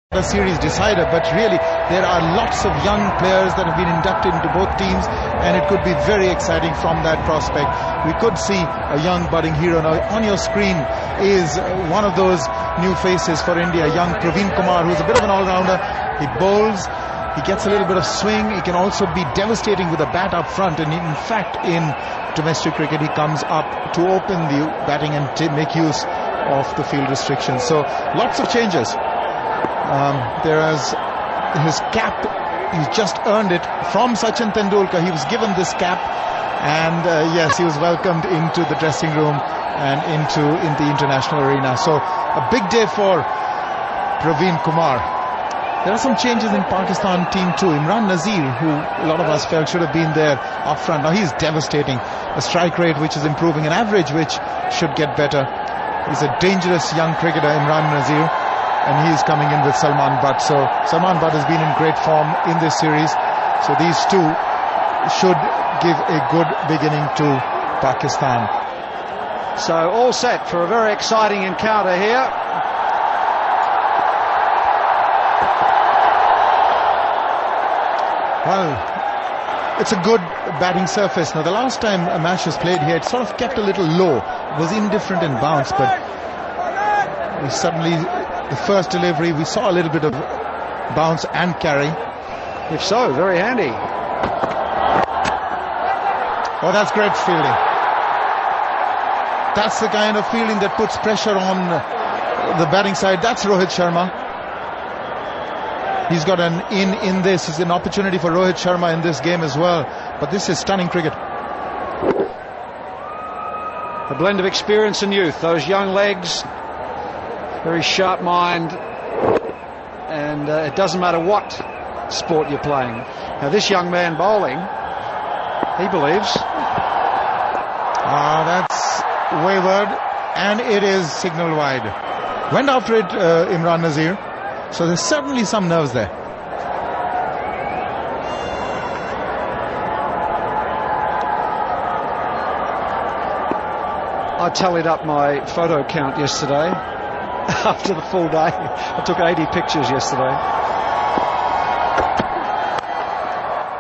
a series decider, but really there are lots of young players that have been inducted into both teams, and it could be very exciting from that prospect. We could see a young budding hero. Now on your screen is one of those new faces for India, young Praveen Kumar, who's a bit of an all-rounder. He bowls, he gets a little bit of swing, he can also be devastating with a bat up front, and in fact in domestic cricket he comes up to open the batting and make use of the field restrictions. So lots of changes. There's his cap, he's just earned it from Sachin Tendulkar. He was given this cap, and yes, he was welcomed into the dressing room and into the international arena. So a big day for Praveen Kumar. There are some changes in Pakistan team too. Imran Nazir, who a lot of us felt should have been there up front, now he's devastating. A strike rate which is improving, an average which should get better. He's a dangerous young cricketer, Imran Nazir, and he's coming in with Salman Butt. So Salman Butt has been in great form in this series, so these two should give a good beginning to Pakistan. So all set for a very exciting encounter here. Well, it's a good batting surface. Now the last time a match was played here, it sort of kept a little low, it was indifferent in bounce, but we suddenly, the first delivery, we saw a little bit of bounce and carry. If so, very handy. Oh, that's great fielding. That's the kind of fielding that puts pressure on the batting side. That's Rohit Sharma. He's got an in this. It's an opportunity for Rohit Sharma in this game as well. But this is stunning cricket. A blend of experience and youth. Those young legs, very sharp mind, and it doesn't matter what sport you're playing. Now this young man bowling, he believes. That's wayward, and it is signal wide. Went after it, Imran Nazir. So there's certainly some nerves there. I tallied up my photo count yesterday. After the full day, I took 80 pictures yesterday.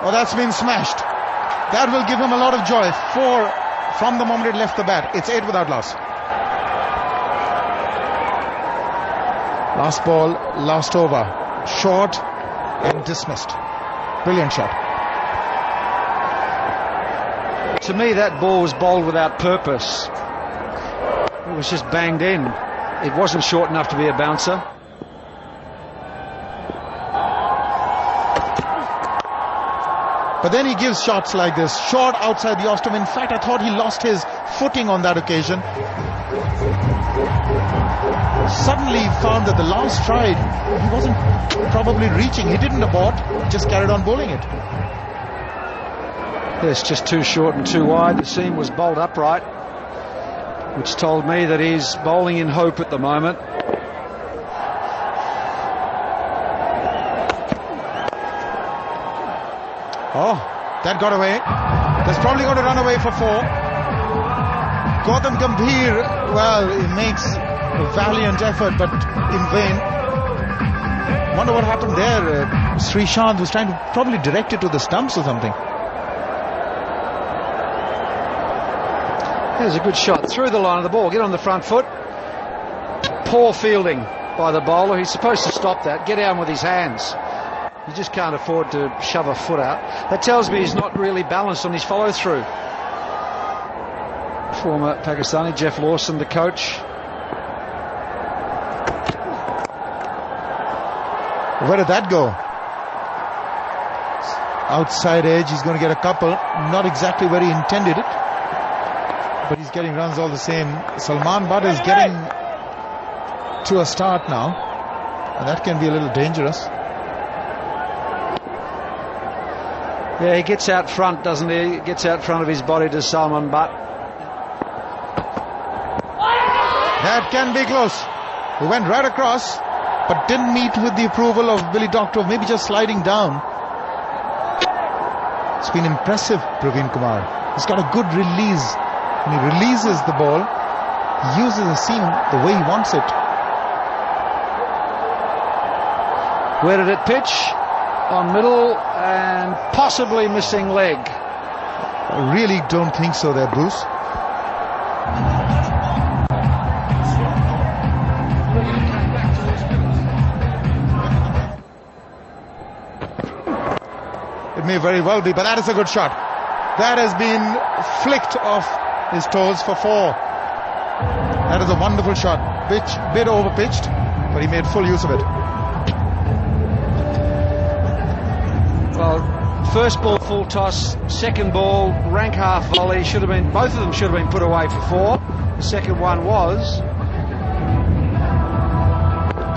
Oh, that's been smashed. That will give him a lot of joy. 4 from the moment it left the bat. It's 8 without loss. Last ball, last over. Short and dismissed. Brilliant shot. To me, that ball was bowled without purpose. It was just banged in. It wasn't short enough to be a bouncer. But then he gives shots like this, short outside the off-stump. In fact, I thought he lost his footing on that occasion. Suddenly he found that the last stride, he wasn't probably reaching. He didn't abort, just carried on bowling it. Yes, just too short and too wide. The seam was bowled upright, which told me that he's bowling in hope at the moment. Oh, that got away. That's probably going to run away for 4. Gautam Gambhir, well, he makes a valiant effort, but in vain. Wonder what happened there. Srishant was trying to probably direct it to the stumps or something. There's a good shot through the line of the ball. Get on the front foot. Poor fielding by the bowler. He's supposed to stop that. Get down with his hands. You just can't afford to shove a foot out. That tells me he's not really balanced on his follow-through. Former Pakistani Jeff Lawson, the coach. Where did that go? Outside edge. He's going to get a couple. Not exactly where he intended it, but he's getting runs all the same. Salman Butt is getting to a start now, and that can be a little dangerous. Yeah, he gets out front, doesn't he? He gets out front of his body to Salman Butt. That can be close. He went right across, but didn't meet with the approval of Billy Doctor, maybe just sliding down. It's been impressive, Praveen Kumar. He's got a good release. When he releases the ball, he uses the seam the way he wants it. Where did it pitch? On middle and possibly missing leg. I really don't think so there, Bruce. It may very well be, but that is a good shot. That has been flicked off his toes for 4. That is a wonderful shot. Bit over-pitched, but he made full use of it. Well, first ball full toss, second ball rank half volley, should have been, both of them should have been put away for 4. The second one was.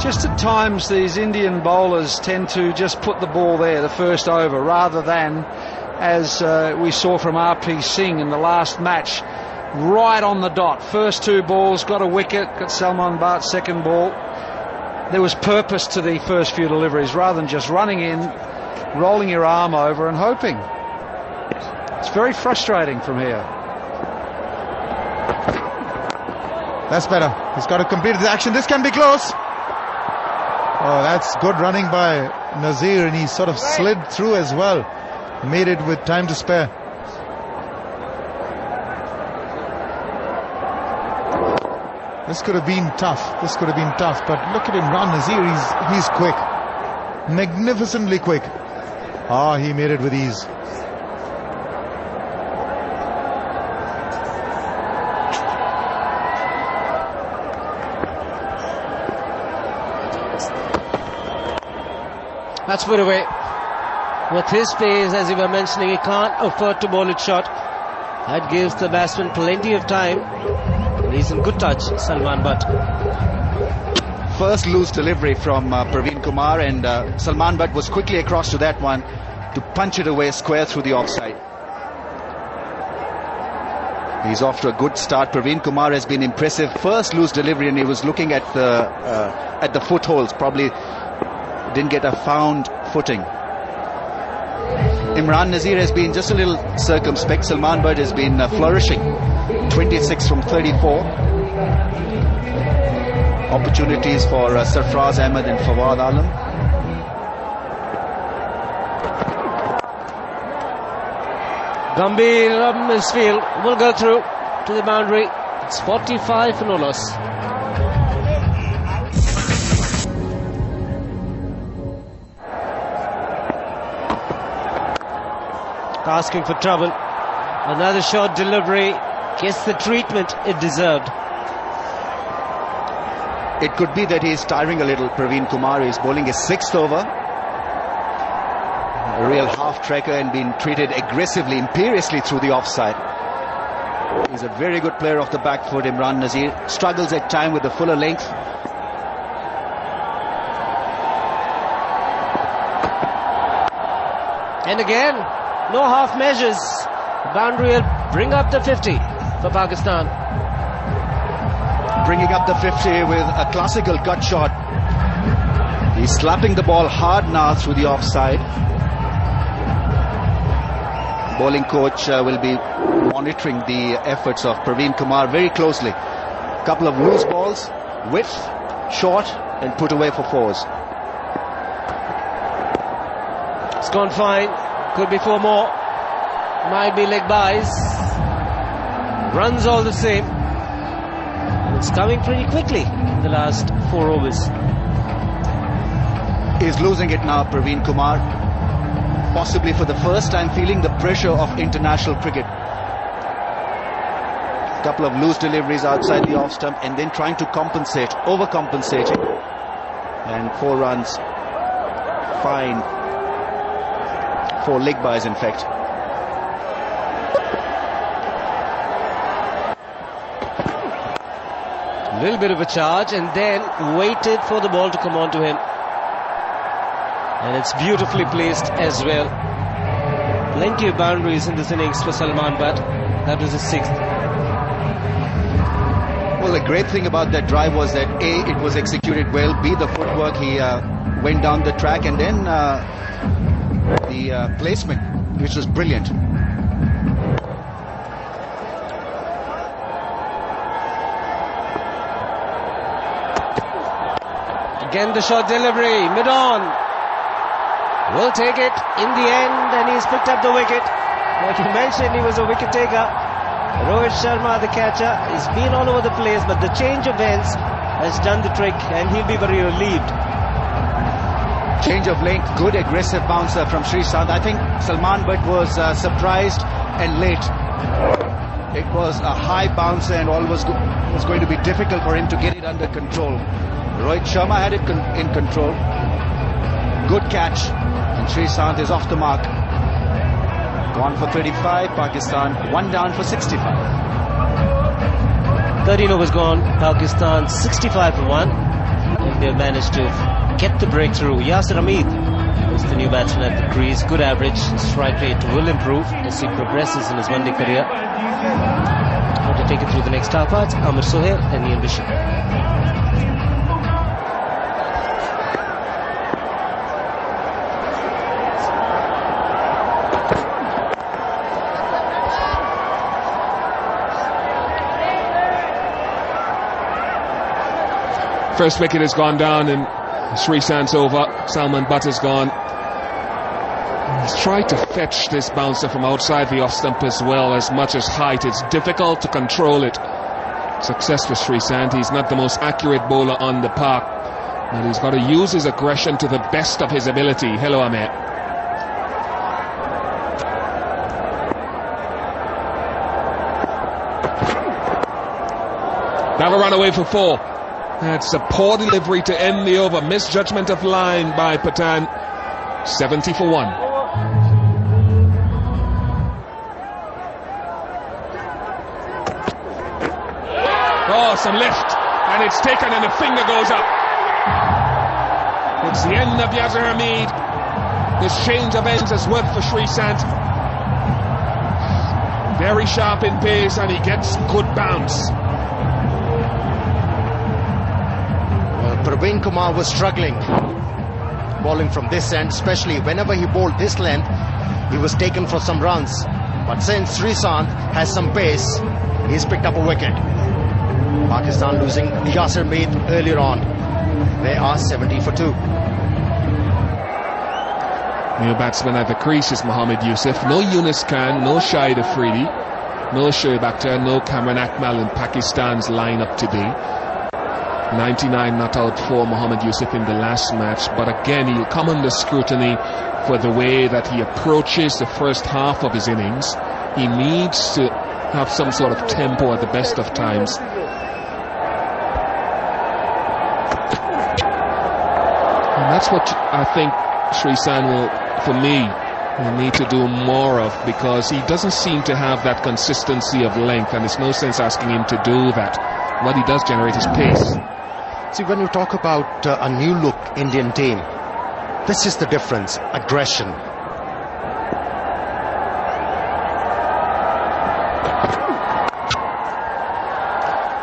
Just at times these Indian bowlers tend to just put the ball there, the first over, rather than, as we saw from R.P. Singh in the last match, right on the dot. First 2 balls, got a wicket, got Salman Bart's second ball. There was purpose to the first few deliveries, rather than just running in, rolling your arm over and hoping. It's very frustrating from here. That's better. He's got to complete the action. This can be close. Oh, that's good running by Nazir, and he sort of slid through as well. Made it with time to spare. This could have been tough. But look at him run, Nazir. He's quick. Magnificently quick. Ah, he made it with ease. That's put away. With his pace, as you were mentioning, he can't afford to bowl it short. That gives the batsman plenty of time. He's in good touch, Salman Butt. First loose delivery from Praveen Kumar, and Salman Butt was quickly across to that one to punch it away square through the offside. He's off to a good start. Praveen Kumar has been impressive. First loose delivery, and he was looking at the footholds. Probably didn't get a found footing. Imran Nazir has been just a little circumspect. Salman Butt has been flourishing. 26 from 34. Opportunities for Sarfraz Ahmed and Fawad Alam. Gambhir misfield will go through to the boundary. It's 45 for no loss. Asking for trouble. Another short delivery. Gets the treatment it deserved. It could be that he's tiring a little. Praveen Kumar is bowling his 6th over. A real half-tracker and being treated aggressively, imperiously through the offside. He's a very good player off the back foot. Imran Nazir struggles at time with the fuller length. And again, no half measures. The boundary will bring up the 50 for Pakistan. Bringing up the 50 with a classical gut shot. He's slapping the ball hard now through the offside. Bowling coach will be monitoring the efforts of Praveen Kumar very closely. Couple of loose balls, width, short, and put away for 4s. It's gone fine. Could be 4 more. Might be leg buys. Runs all the same. It's coming pretty quickly in the last 4 overs. He's losing it now, Praveen Kumar. Possibly for the first time feeling the pressure of international cricket. Couple of loose deliveries outside the off stump and then trying to compensate, overcompensating. And 4 runs. Fine. 4 leg buys, in fact. A little bit of a charge and then waited for the ball to come on to him. And it's beautifully placed as well. Plenty of boundaries in this innings for Salman Butt. That was his 6th. Well, the great thing about that drive was that A, it was executed well, B, the footwork, he went down the track, and then the placement, which was brilliant. Again the short delivery, mid-on. will take it in the end, and he's picked up the wicket. Like you mentioned, he was a wicket taker. Rohit Sharma, the catcher, has been all over the place, but the change of ends has done the trick, and he'll be very relieved. Change of length, good aggressive bouncer from Sreesanth. I think Salman Butt was surprised and late. It was a high bouncer and all was going to be difficult for him to get it under control. Rohit Sharma had it in control. Good catch, and Sreesanth is off the mark. Gone for 35, Pakistan 1 down for 65. 13 overs gone, Pakistan 65 for 1, and they've managed to get the breakthrough. Yasir Hamid is the new batsman at the crease. Good average, strike rate will improve as he progresses in his one-day career. Now to take it through the next half part, Amir Sohail and Ian Bishop. First wicket has gone down in Sreesanth's over. Salman Butt has gone. He's tried to fetch this bouncer from outside the off stump as well, as much as height. It's difficult to control it. Success for Sreesanth. He's not the most accurate bowler on the park, but he's got to use his aggression to the best of his ability. Hello, Amir. Have a run away for 4. That's a poor delivery to end the over. Misjudgment of line by Pathan. 70 for 1. Oh, some lift. And it's taken and the finger goes up. It's the end of Yasir Hamid. This change of ends has worked for Sreesanth. Very sharp in pace and he gets good bounce. Praveen Kumar was struggling bowling from this end, especially whenever he bowled this length, he was taken for some runs. But since Sreesanth has some pace, he's picked up a wicket. Pakistan losing Yasir Hamid earlier on. They are 70 for 2. New batsman at the crease is Mohammad Yusuf. No Yunus Khan, no Shahid Afridi, no Shoaib Akhtar, no Kamran Akmal in Pakistan's lineup today. 99 not out for Mohammad Yusuf in the last match, but again he'll come under scrutiny for the way that he approaches the first half of his innings. He needs to have some sort of tempo at the best of times. And that's what I think Sreesanth will, for me, will need to do more of, because he doesn't seem to have that consistency of length, and there's no sense asking him to do that. What he does generate is pace. See, when you talk about a new look Indian team, this is the difference: aggression.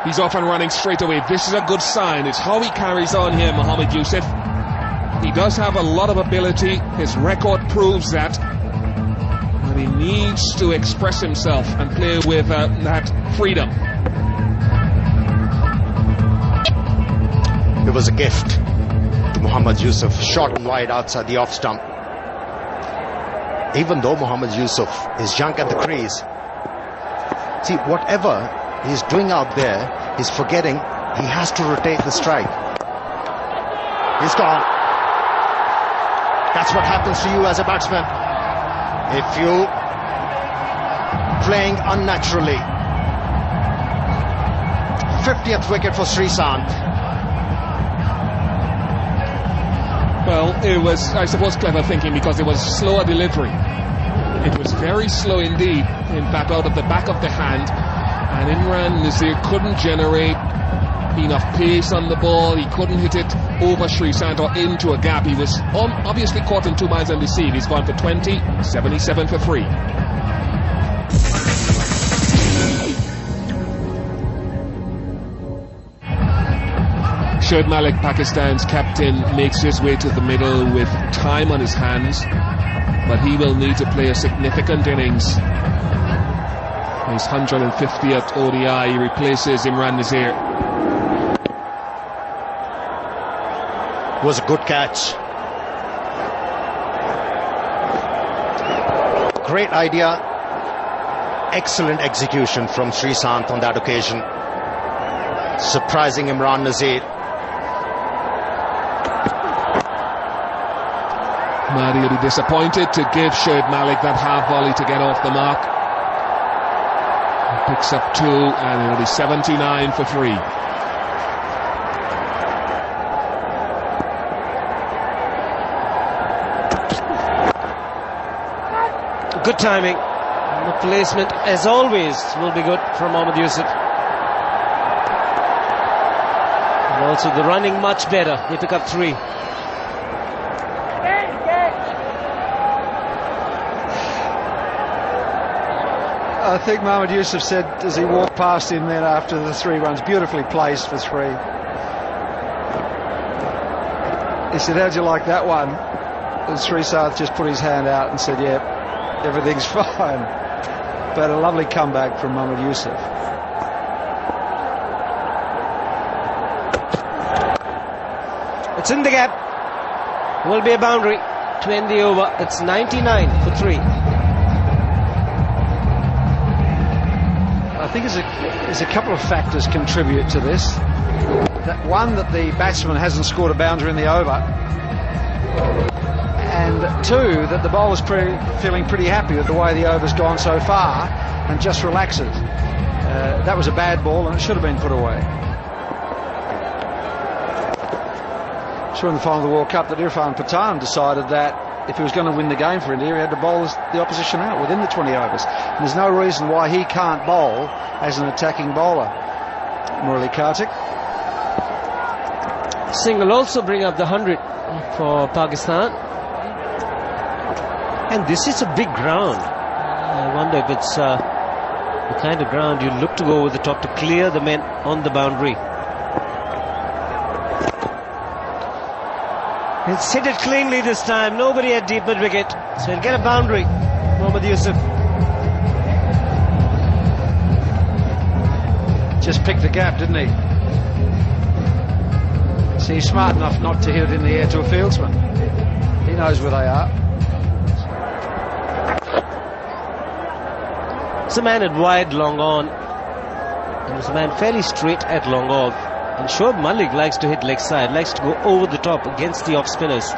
He's off and running straight away. This is a good sign. It's how he carries on here, Mohammad Yusuf. He does have a lot of ability. His record proves that. But he needs to express himself and play with that freedom. It was a gift to Mohammad Yusuf, short and wide outside the off stump. Even though Mohammad Yusuf is young at the crease, see, whatever he's doing out there, he's forgetting he has to rotate the strike. He's gone. That's what happens to you as a batsman if you playing unnaturally. 50th wicket for Sreesanth. Well, it was, I suppose, clever thinking, because it was slower delivery. It was very slow indeed. In fact, out of the back of the hand. And Imran Nazir couldn't generate enough pace on the ball. He couldn't hit it over Sreesanth or into a gap. He was obviously caught in 2 miles and deceived. He's gone for 20, 77 for 3. Shoaib Malik, Pakistan's captain, makes his way to the middle with time on his hands, but he will need to play a significant innings. His 150th ODI. He replaces Imran Nazir. Was a good catch. great idea. Excellent execution from Sreesanth on that occasion, surprising Imran Nazir. Mahdi will be disappointed to give Shoaib Malik that half volley to get off the mark. He picks up 2 and it'll be 79 for 3. Good timing. The placement, as always, will be good from Mohammad Yusuf. And also the running much better. He pick up 3. I think Mohammad Yusuf said as he walked past him then after the 3 runs, beautifully placed for 3. He said, how'd you like that one? And Sreesanth just put his hand out and said, yeah, everything's fine. But a lovely comeback from Mohammad Yusuf. It's in the gap. Will be a boundary to end the over. It's 99 for 3. I think there's a couple of factors contribute to this. That one, that the batsman hasn't scored a boundary in the over, and 2, that the bowler's feeling pretty happy with the way the over's gone so far and just relaxes. That was a bad ball and it should have been put away. So in the final of the World Cup that Irfan Pathan decided that if he was going to win the game for India, he had to bowl the opposition out within the 20 overs. And there's no reason why he can't bowl as an attacking bowler. Murali Kartik. Singh will also bring up the 100 for Pakistan. And this is a big ground. I wonder if it's the kind of ground you look to go over the top to clear the men on the boundary. It's hit it cleanly this time. Nobody at deep mid wicket. So he'll get a boundary. Mohammad Yusuf. Just picked the gap, didn't he? See, he's smart enough not to hit it in the air to a fieldsman. He knows where they are. It's a man at wide, long on. And it's a man fairly straight at long off. And Shoaib Malik likes to hit leg side, likes to go over the top against the off spinners.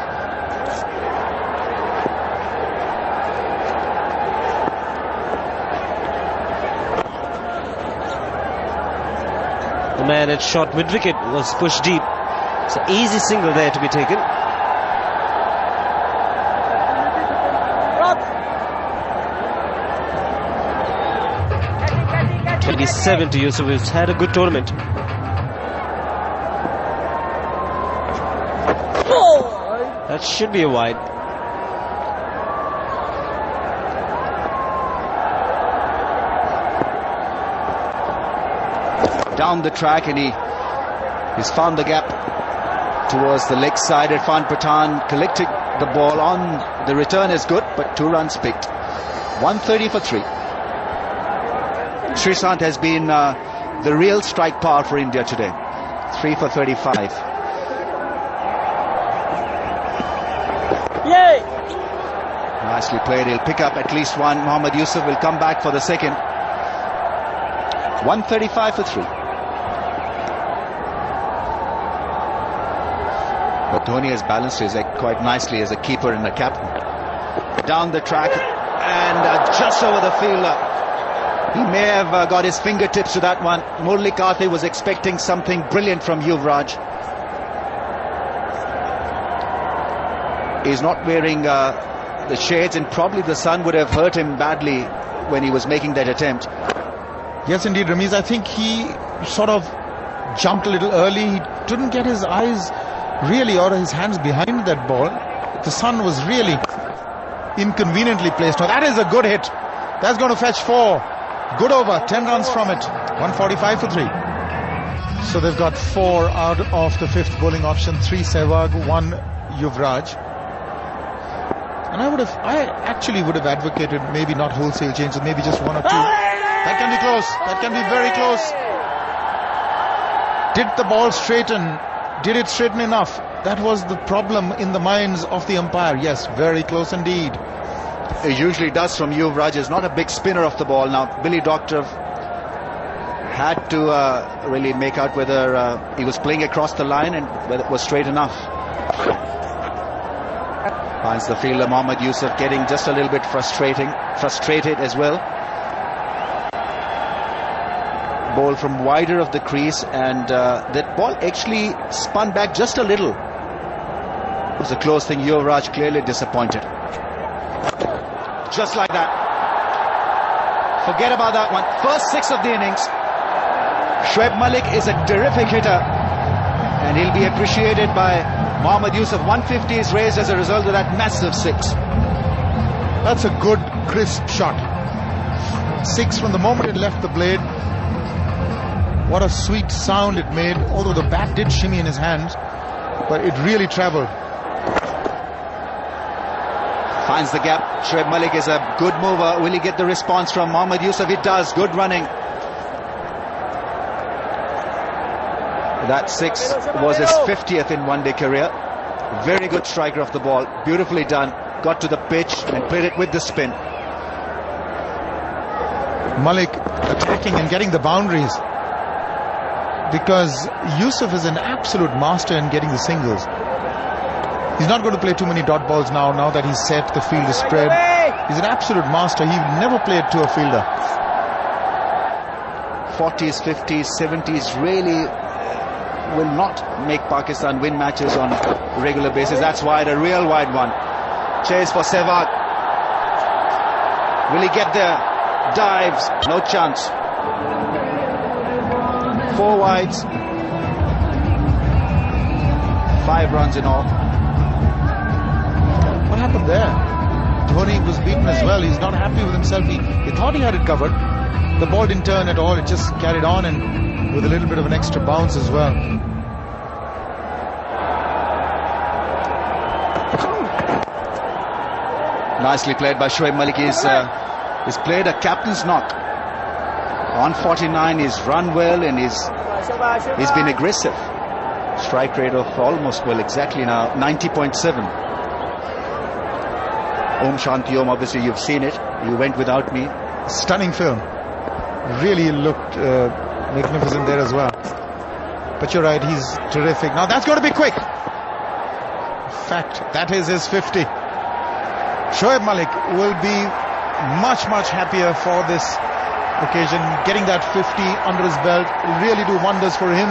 The man at short mid wicket was pushed deep. It's an easy single there to be taken. .27 to Yusuf, who's had a good tournament. That should be a wide. Down the track, and he's found the gap towards the leg side. Irfan Pathan collected the ball on. The return is good, but 2 runs picked. 130 for 3. Sreesanth has been the real strike power for India today. 3 for 35. Yay! Nicely played. He'll pick up at least 1. Mohammad Yusuf will come back for the second. 135 for 3. But Dhoni has balanced his act quite nicely as a keeper and a captain. Down the track and just over the fielder. He may have got his fingertips to that one. Murali Kartik was expecting something brilliant from Yuvraj. He's not wearing the shades, and probably the sun would have hurt him badly when he was making that attempt. Yes, indeed, Ramiz. I think he sort of jumped a little early. He didn't get his eyes really or his hands behind that ball. The sun was really inconveniently placed. Now that is a good hit. That's going to fetch 4. Good over. 10 runs from it. 145 for 3. So they've got 4 out of the 5th bowling option. 3 Sehwag, 1 Yuvraj. And I actually would have advocated maybe not wholesale changes, maybe just 1 or 2. That can be close. That can be very close. Did the ball straighten? Did it straighten enough? That was the problem in the minds of the umpire. Yes, very close indeed. he usually does from Yuvraj. Is not a big spinner of the ball. Now Billy Doctor had to really make out whether he was playing across the line and whether it was straight enough. Finds the fielder Mohammad Yusuf getting just a little bit frustrated as well. Ball from wider of the crease, and that ball actually spun back just a little. It was a close thing. Yuvraj clearly disappointed. Just like that. Forget about that one. First 6 of the innings. Shoaib Malik is a terrific hitter, and he'll be appreciated by Mohammad Yusuf. 150 is raised as a result of that massive 6. That's a good, crisp shot. 6 from the moment it left the blade. What a sweet sound it made, although the bat did shimmy in his hands, but it really travelled. Finds the gap. Shoaib Malik is a good mover. Will he get the response from Mohammad Yusuf? He does. Good running. That 6 was his 50th in one-day career. Very good striker of the ball. Beautifully done. Got to the pitch and played it with the spin. Malik attacking and getting the boundaries, because Yusuf is an absolute master in getting the singles. He's not going to play too many dot balls now that he's set, the field is spread. He's an absolute master. He never played to a fielder. 40s, 50s, 70s really will not make Pakistan win matches on a regular basis. That's wide, a real wide one. Chase for Sehwag. Will he get there? Dives, no chance. 4 wides. 5 runs in all. What happened there? Dhoni was beaten as well. He's not happy with himself. He thought he had it covered. The ball didn't turn at all. It just carried on, and with a little bit of an extra bounce as well. Nicely played by Shoaib Malik. He's played a captain's knock. On 49, he's run well, and he's been aggressive. Strike rate of almost, well, exactly now, 90.7. Om Shanti Om, obviously you've seen it. You went without me. Stunning film. Really looked magnificent there as well. But you're right, he's terrific. Now that's going to be quick. In fact, that is his 50. Shoaib Malik will be much happier for this occasion. Getting that 50 under his belt will really do wonders for him,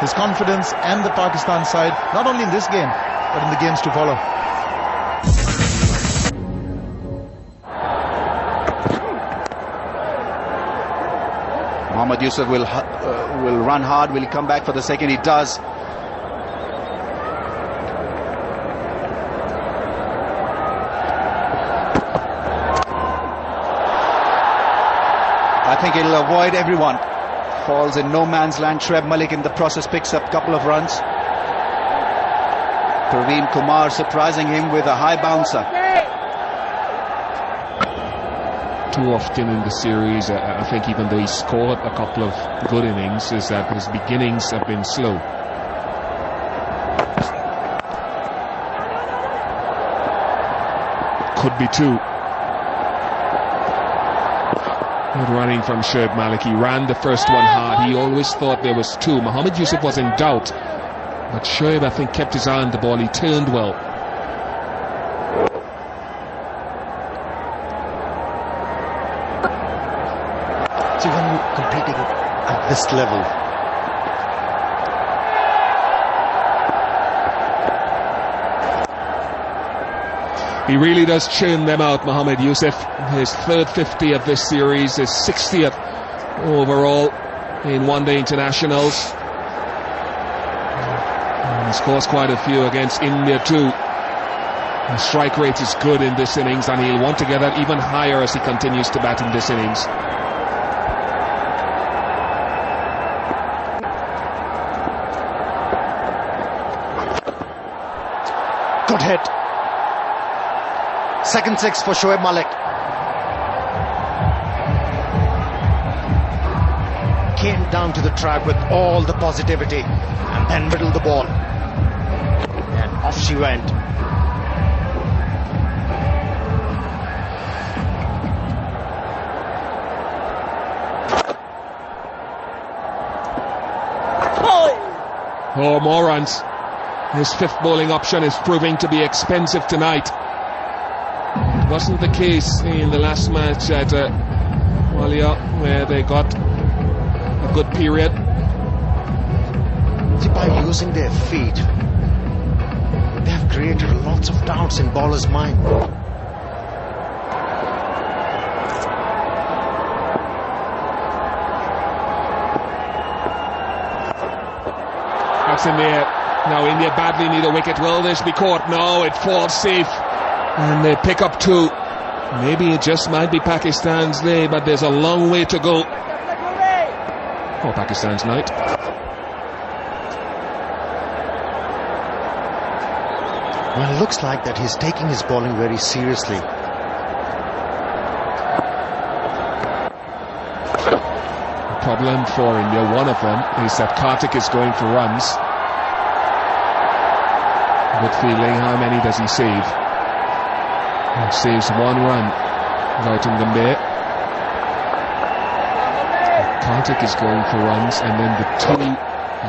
his confidence, and the Pakistan side, not only in this game but in the games to follow. Mohammad Yusuf will run hard. Will he come back for the second? He does. I think it'll avoid everyone. Falls in no man's land. Shoaib Malik in the process picks up a couple of runs. Praveen Kumar surprising him with a high bouncer. Too often in the series, I think even though he scored a couple of good innings, is that his beginnings have been slow. Could be 2. Good running from Shoaib Malik. He ran the first one hard. He always thought there was 2. Mohammad Yusuf was in doubt, but Shoaib, I think, kept his eye on the ball. He turned well. So when you're competing at this level, he really does churn them out, Mohammad Yusuf. His 3rd 50 of this series, his 60th overall in one-day internationals. He scores quite a few against India too. The strike rate is good in this innings, and he'll want to get that even higher as he continues to bat in this innings. good hit. Second 6 for Shoaib Malik. Came down to the track with all the positivity and then middled the ball. And off she went. Oh, more runs. His fifth bowling option is proving to be expensive tonight. It wasn't the case in the last match at Walia, where they got a good period. See, by using their feet, they have created lots of doubts in bowlers' mind. That's in the air. Now India badly need a wicket. Will this be caught? No, it falls safe. And they pick up 2. Maybe it just might be Pakistan's day, but there's a long way to go. Oh, Pakistan's night. Well, it looks like that he's taking his bowling very seriously. The problem for India, one of them, is that Karthik is going for runs. Good feeling. How many does he save? He saves 1 run. Gautam Gambhir. Karthik is going for runs, and then the 2,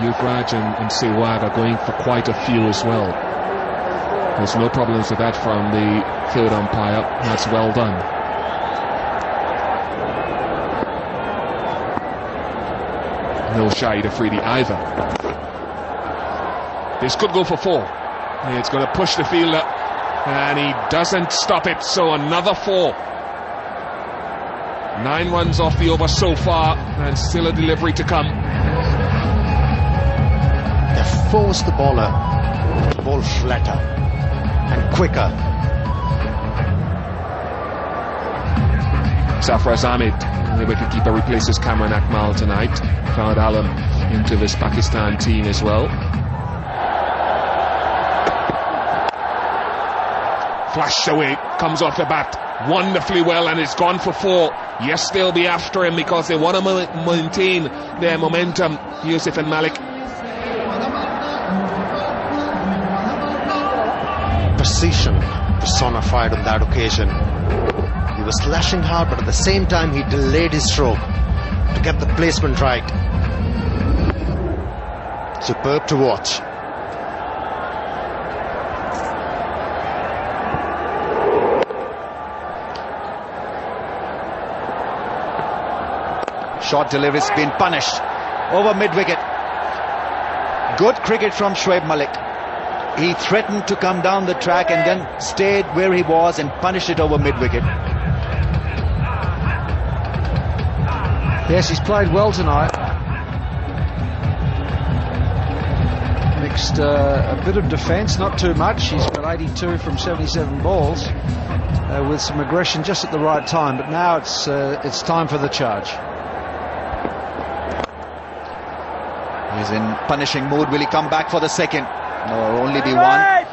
Yuvraj and Sehwag, are going for quite a few as well. There's no problems with that from the third umpire. That's well done. No Shahid Afridi either. This could go for 4. It's going to push the fielder, and he doesn't stop it, so another 4. 9 runs off the over so far, and still a delivery to come. They force the bowler to bowl flatter and quicker. Sarfraz Ahmed, the wicketkeeper, replaces Cameron Akmal tonight. Fawad Alam into this Pakistan team as well. Flashed away, comes off the bat wonderfully well, and it's gone for 4. Yes, they'll be after him because they want to maintain their momentum, Yusuf and Malik. Precision personified on that occasion. He was slashing hard, but at the same time he delayed his stroke to get the placement right. Superb to watch. Short delivery's been punished over mid-wicket. Good cricket from Shoaib Malik. He threatened to come down the track and then stayed where he was and punished it over mid-wicket. Yes, he's played well tonight. Mixed a bit of defence, not too much. He's got 82 from 77 balls with some aggression just at the right time. But now it's time for the charge. He's in punishing mood. Will he come back for the second? No, only be 1.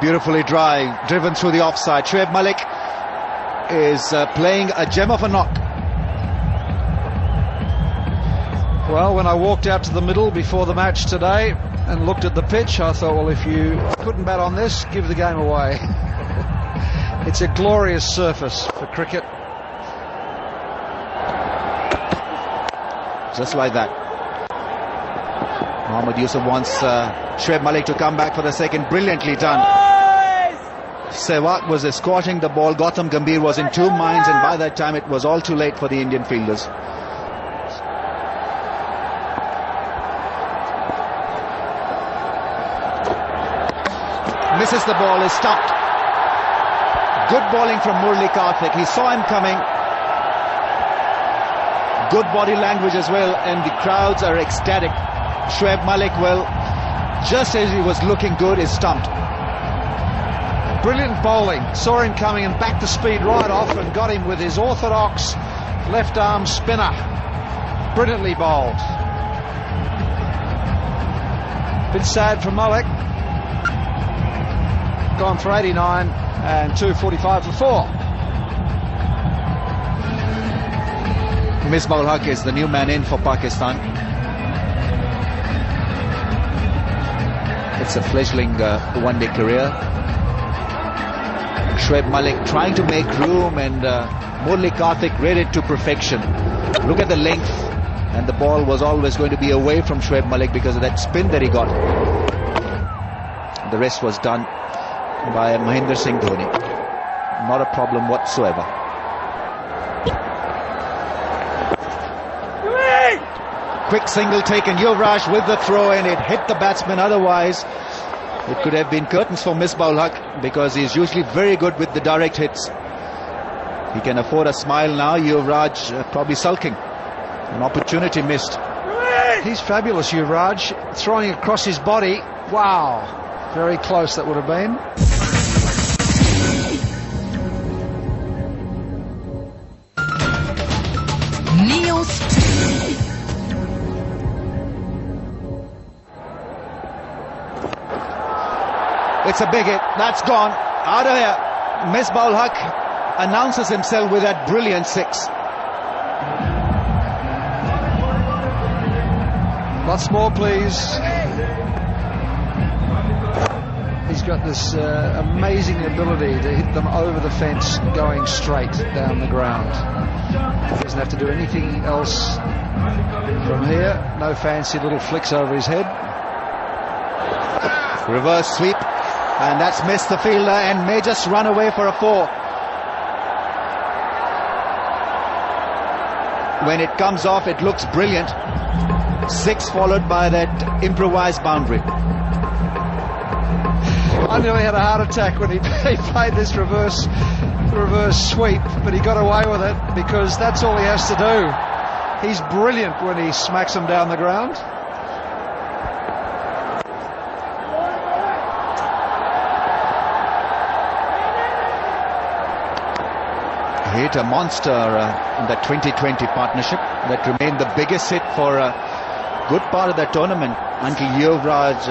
Beautifully driven through the offside. Shoaib Malik is playing a gem of a knock. Well, when I walked out to the middle before the match today and looked at the pitch, I thought, well, if you couldn't bat on this, give the game away. It's a glorious surface for cricket. Just like that. Mohammad Yusuf wants Shoaib Malik to come back for the second. Brilliantly done. Sehwag was escorting the ball. Gautam Gambhir was in 2 minds, and by that time it was all too late for the Indian fielders. Misses the ball, is stopped. Good bowling from Murli Karthik. He saw him coming. Good body language as well, and the crowds are ecstatic. Shoaib Malik, well, just as he was looking good, is stumped. Brilliant bowling. Saw him coming and backed the speed right off and got him with his orthodox left arm spinner. Brilliantly bowled. Bit sad for Malik. Gone for 89 and 245 for 4. Misbah ul Haq is the new man in for Pakistan. It's a fledgling one-day career. Shoaib Malik trying to make room, and Murli Karthik read it to perfection. Look at the length, and the ball was always going to be away from Shoaib Malik because of that spin that he got. The rest was done by Mahendra Singh Dhoni. Not a problem whatsoever. Quick single taken, Yuvraj with the throw, and it hit the batsman. Otherwise it could have been curtains for Misbah-ul-Haq, because he's usually very good with the direct hits. He can afford a smile now. Yuvraj probably sulking. An opportunity missed. He's fabulous, Yuvraj, throwing across his body. Wow, very close that would have been. It's a big hit. That's gone. Out of here. Misbah-ul-Haq announces himself with that brilliant six. Lots more, please. He's got this amazing ability to hit them over the fence going straight down the ground. He doesn't have to do anything else from here. No fancy little flicks over his head. Reverse sweep, and that's missed the fielder and may just run away for a four. When it comes off, it looks brilliant. Six followed by that improvised boundary. I nearly had a heart attack when he played this reverse sweep, but he got away with it because that's all he has to do. He's brilliant when he smacks them down the ground. Hit a monster in that 2020 partnership that remained the biggest hit for a good part of the tournament until Yuvraj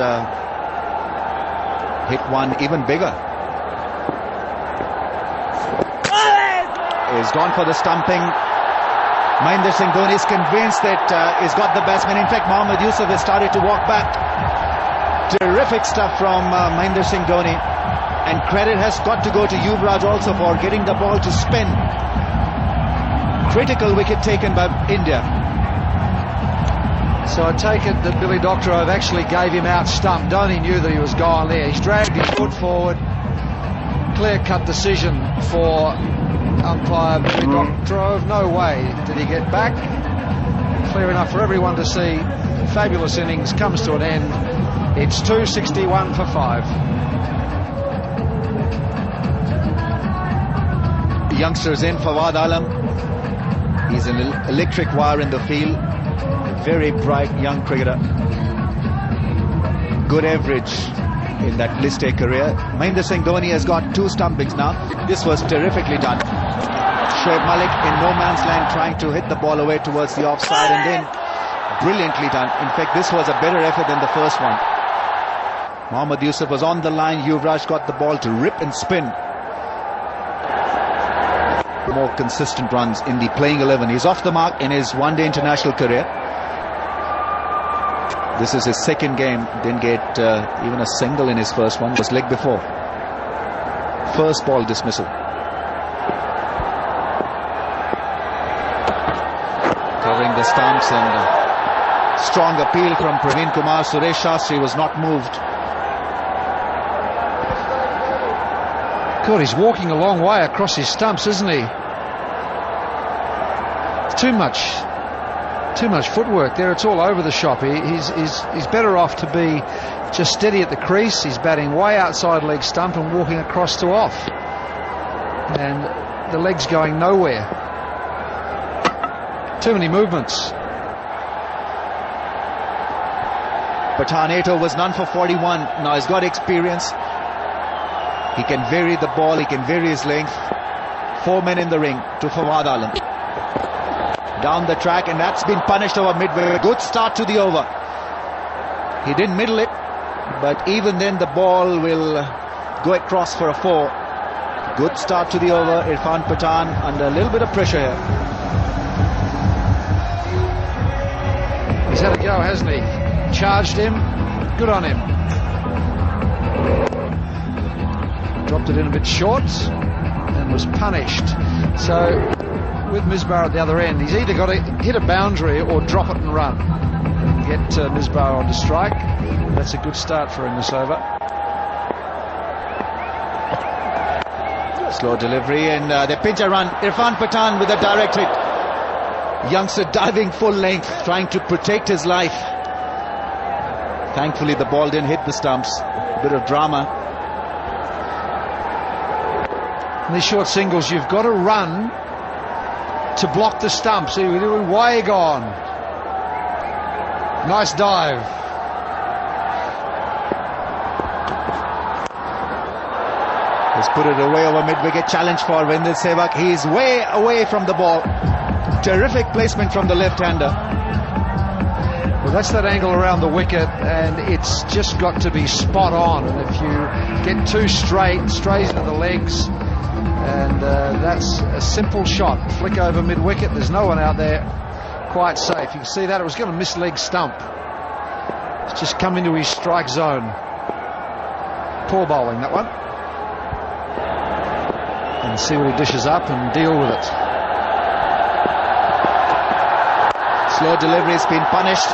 hit one even bigger. He's gone for the stumping. Mahendra Singh Dhoni is convinced that he's got the batsman. In fact, Mohammad Yusuf has started to walk back. Terrific stuff from Mahendra Singh Dhoni. And credit has got to go to Yuvraj also for getting the ball to spin. Critical wicket taken by India. So I take it that Billy Doctorow actually gave him out stump. Dhoni knew that he was gone there. He's dragged his foot forward. Clear-cut decision for umpire Billy Doctorow. No way did he get back. Clear enough for everyone to see. Fabulous innings comes to an end. It's 261 for 5. Youngsters in, Fawad Alam. He's an electric wire in the field. Very bright young cricketer. Good average in that List A career. Mahendra Singh Dhoni has got 2 stumpings now. This was terrifically done. Shoaib Malik in no man's land trying to hit the ball away towards the offside, and then brilliantly done. In fact, this was a better effort than the first one. Mohammad Yusuf was on the line. Yuvraj got the ball to rip and spin. More consistent runs in the playing 11. He's off the mark in his one-day international career. This is his second game. Didn't get even a single in his first one. Was leg before. First ball dismissal. Covering the stumps, and strong appeal from Praveen Kumar. Suresh Shastri was not moved. God, he's walking a long way across his stumps, isn't he? Too much footwork there. It's all over the shop. He's better off to be just steady at the crease. He's batting way outside leg stump and walking across to off, and the leg's going nowhere. Too many movements. Pathaneto was none for 41. Now he's got experience. He can vary the ball, he can vary his length. 4 men in the ring to Fawad Alam. Down the track, and that's been punished over midway. Good start to the over. He didn't middle it, but even then the ball will go across for a 4. Good start to the over. Irfan Pathan under a little bit of pressure here. He's had a go, hasn't he? Charged him. Good on him. dropped it in a bit short and was punished. So with Misbah at the other end, he's either got to hit a boundary or drop it and run and get Misbah onto strike. That's a good start for him this over. Slow delivery, and they pinch a run. Irfan Pathan with a direct hit. Youngster diving full length, trying to protect his life. Thankfully the ball didn't hit the stumps. A bit of drama. In these short singles, you've got to run to block the stumps. See, we're doing way gone. Nice dive. He's put it away over mid-wicket. Challenge for Wendell Sehwag. He's way away from the ball. Terrific placement from the left-hander. Well, that's that angle around the wicket, and it's just got to be spot on. And if you get too strays into the legs, and that's a simple shot. Flick over mid-wicket. There's no one out there. Quite safe. You can see that it was going to miss leg stump. It's just come into his strike zone. Poor bowling, that one. And see what he dishes up and deal with it. Slow delivery has been punished.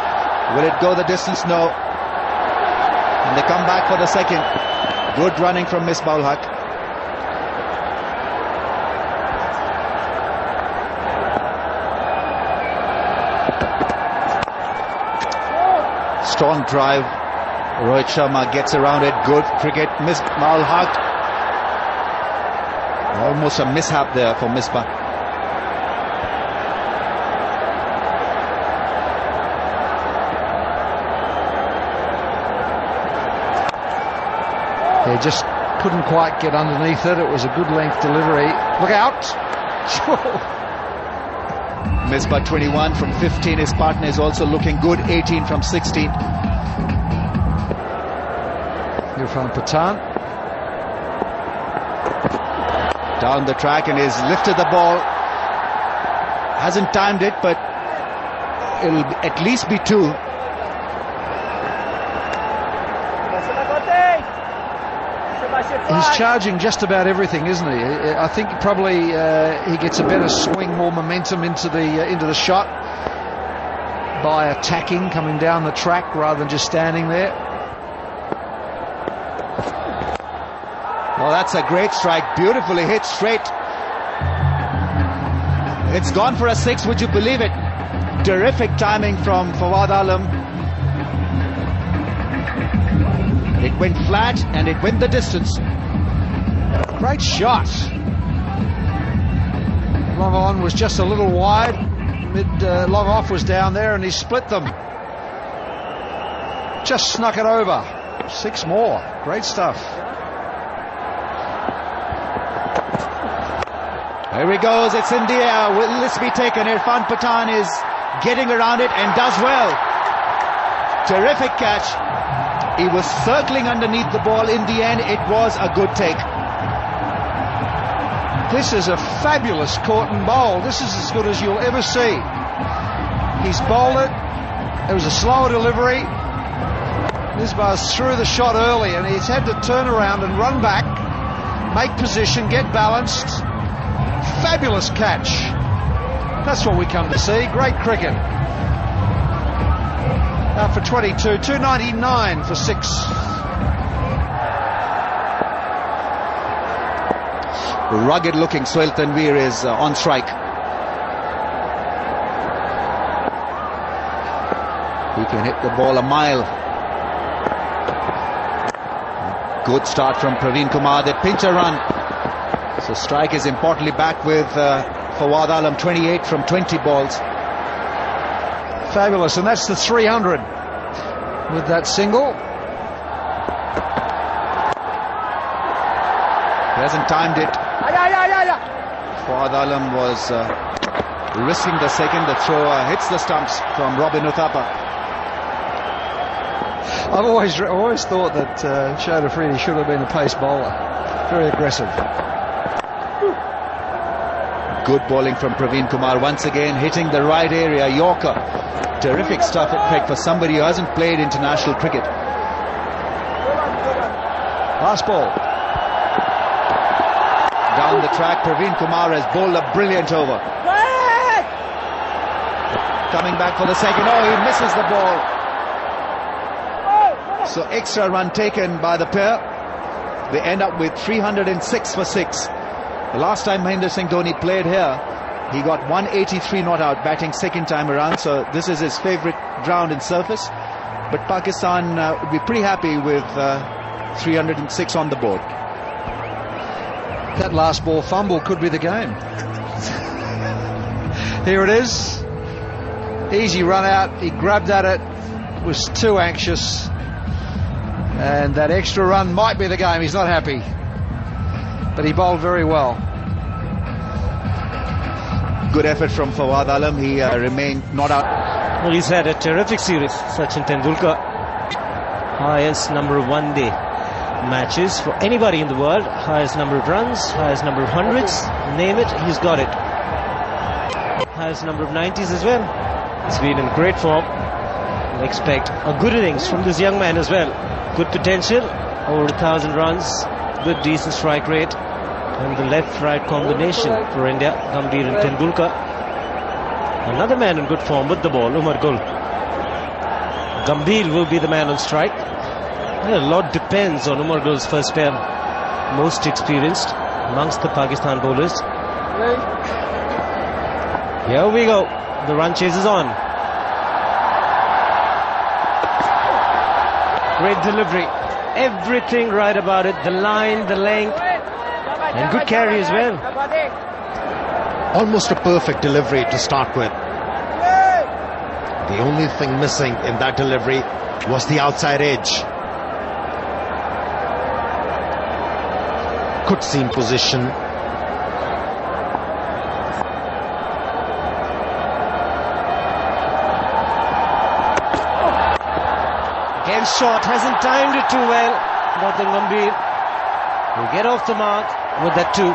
Will it go the distance? No. And they come back for the second. Good running from Misbah-ul Haq. Strong drive. Rohit Sharma gets around it. Good cricket. Misbah-ul Haq. Almost a mishap there for Misbah. They just couldn't quite get underneath it. It was a good length delivery. Look out! Misbah 21 from 15. His partner is also looking good. 18 from 16. Irfan Pathan. Down the track, and he's lifted the ball. Hasn't timed it, but it'll at least be two. He's charging just about everything, isn't he? I think probably he gets a better swing, more momentum into the shot by attacking, coming down the track rather than just standing there. Well, that's a great strike. Beautifully hit straight. It's gone for a six, would you believe it? Terrific timing from Fawad Alam. It went flat and it went the distance. Great shot. Long on was just a little wide. Long off was down there, and he split them. Just snuck it over. 6 more. Great stuff. Here he goes, it's in the air. Will this be taken? Irfan Pathan is getting around it and does well. Terrific catch. He was circling underneath the ball. In the end, it was a good take. This is a fabulous caught and bowl. This is as good as you'll ever see. He's bowled it. It was a slower delivery. Misbah's threw the shot early, and he's had to turn around and run back, make position, get balanced. Fabulous catch. That's what we come to see. Great cricket. Out for 22, 299 for 6. Rugged looking Sohail Tanveer is on strike. He can hit the ball a mile. Good start from Praveen Kumar. They pinch a run. So strike is importantly back with Fawad Alam, 28 from 20 balls. Fabulous, and that's the 300 with that single. He hasn't timed it. Fawad Alam was risking the second. The throw hits the stumps from Robin Uthappa. I've always thought that Shoaib Afridi should have been a pace bowler. Very aggressive. Good bowling from Praveen Kumar once again, hitting the right area. Yorker. Terrific stuff, in fact, for somebody who hasn't played international cricket. Last ball. track. Praveen Kumar has bowled a brilliant over. Coming back for the second. Oh, he misses the ball. So extra run taken by the pair. They end up with 306 for 6. The last time Mahendra Singh Dhoni played here, he got 183 not out, batting second time around. So this is his favourite ground and surface. But Pakistan would be pretty happy with 306 on the board. That last ball fumble could be the game. Here it is. Easy run out. He grabbed at it. Was too anxious. And that extra run might be the game. He's not happy. But he bowled very well. Good effort from Fawad Alam. He remained not out. Well, he's had a terrific series, Sachin Tendulkar. Highest number of one-day matches for anybody in the world. Highest number of runs, highest number of hundreds. Name it, he's got it. Highest number of 90s as well. He's been in great form. We'll expect a good innings from this young man as well. Good potential, over 1,000 runs. Good decent strike rate. And the left-right combination for India, Gambhir and Tendulkar. Another man in good form with the ball, Umar Gul. Gambhir will be the man on strike. A lot depends on Umar Gul's first pair. Most experienced amongst the Pakistan bowlers. Here we go. The run chase is on. Great delivery. Everything right about it. The line, the length. And good carry as well. Almost a perfect delivery to start with. The only thing missing in that delivery was the outside edge. Good seam position. Again shot, hasn't timed it too well. Gautam Gambhir will get off the mark with that too.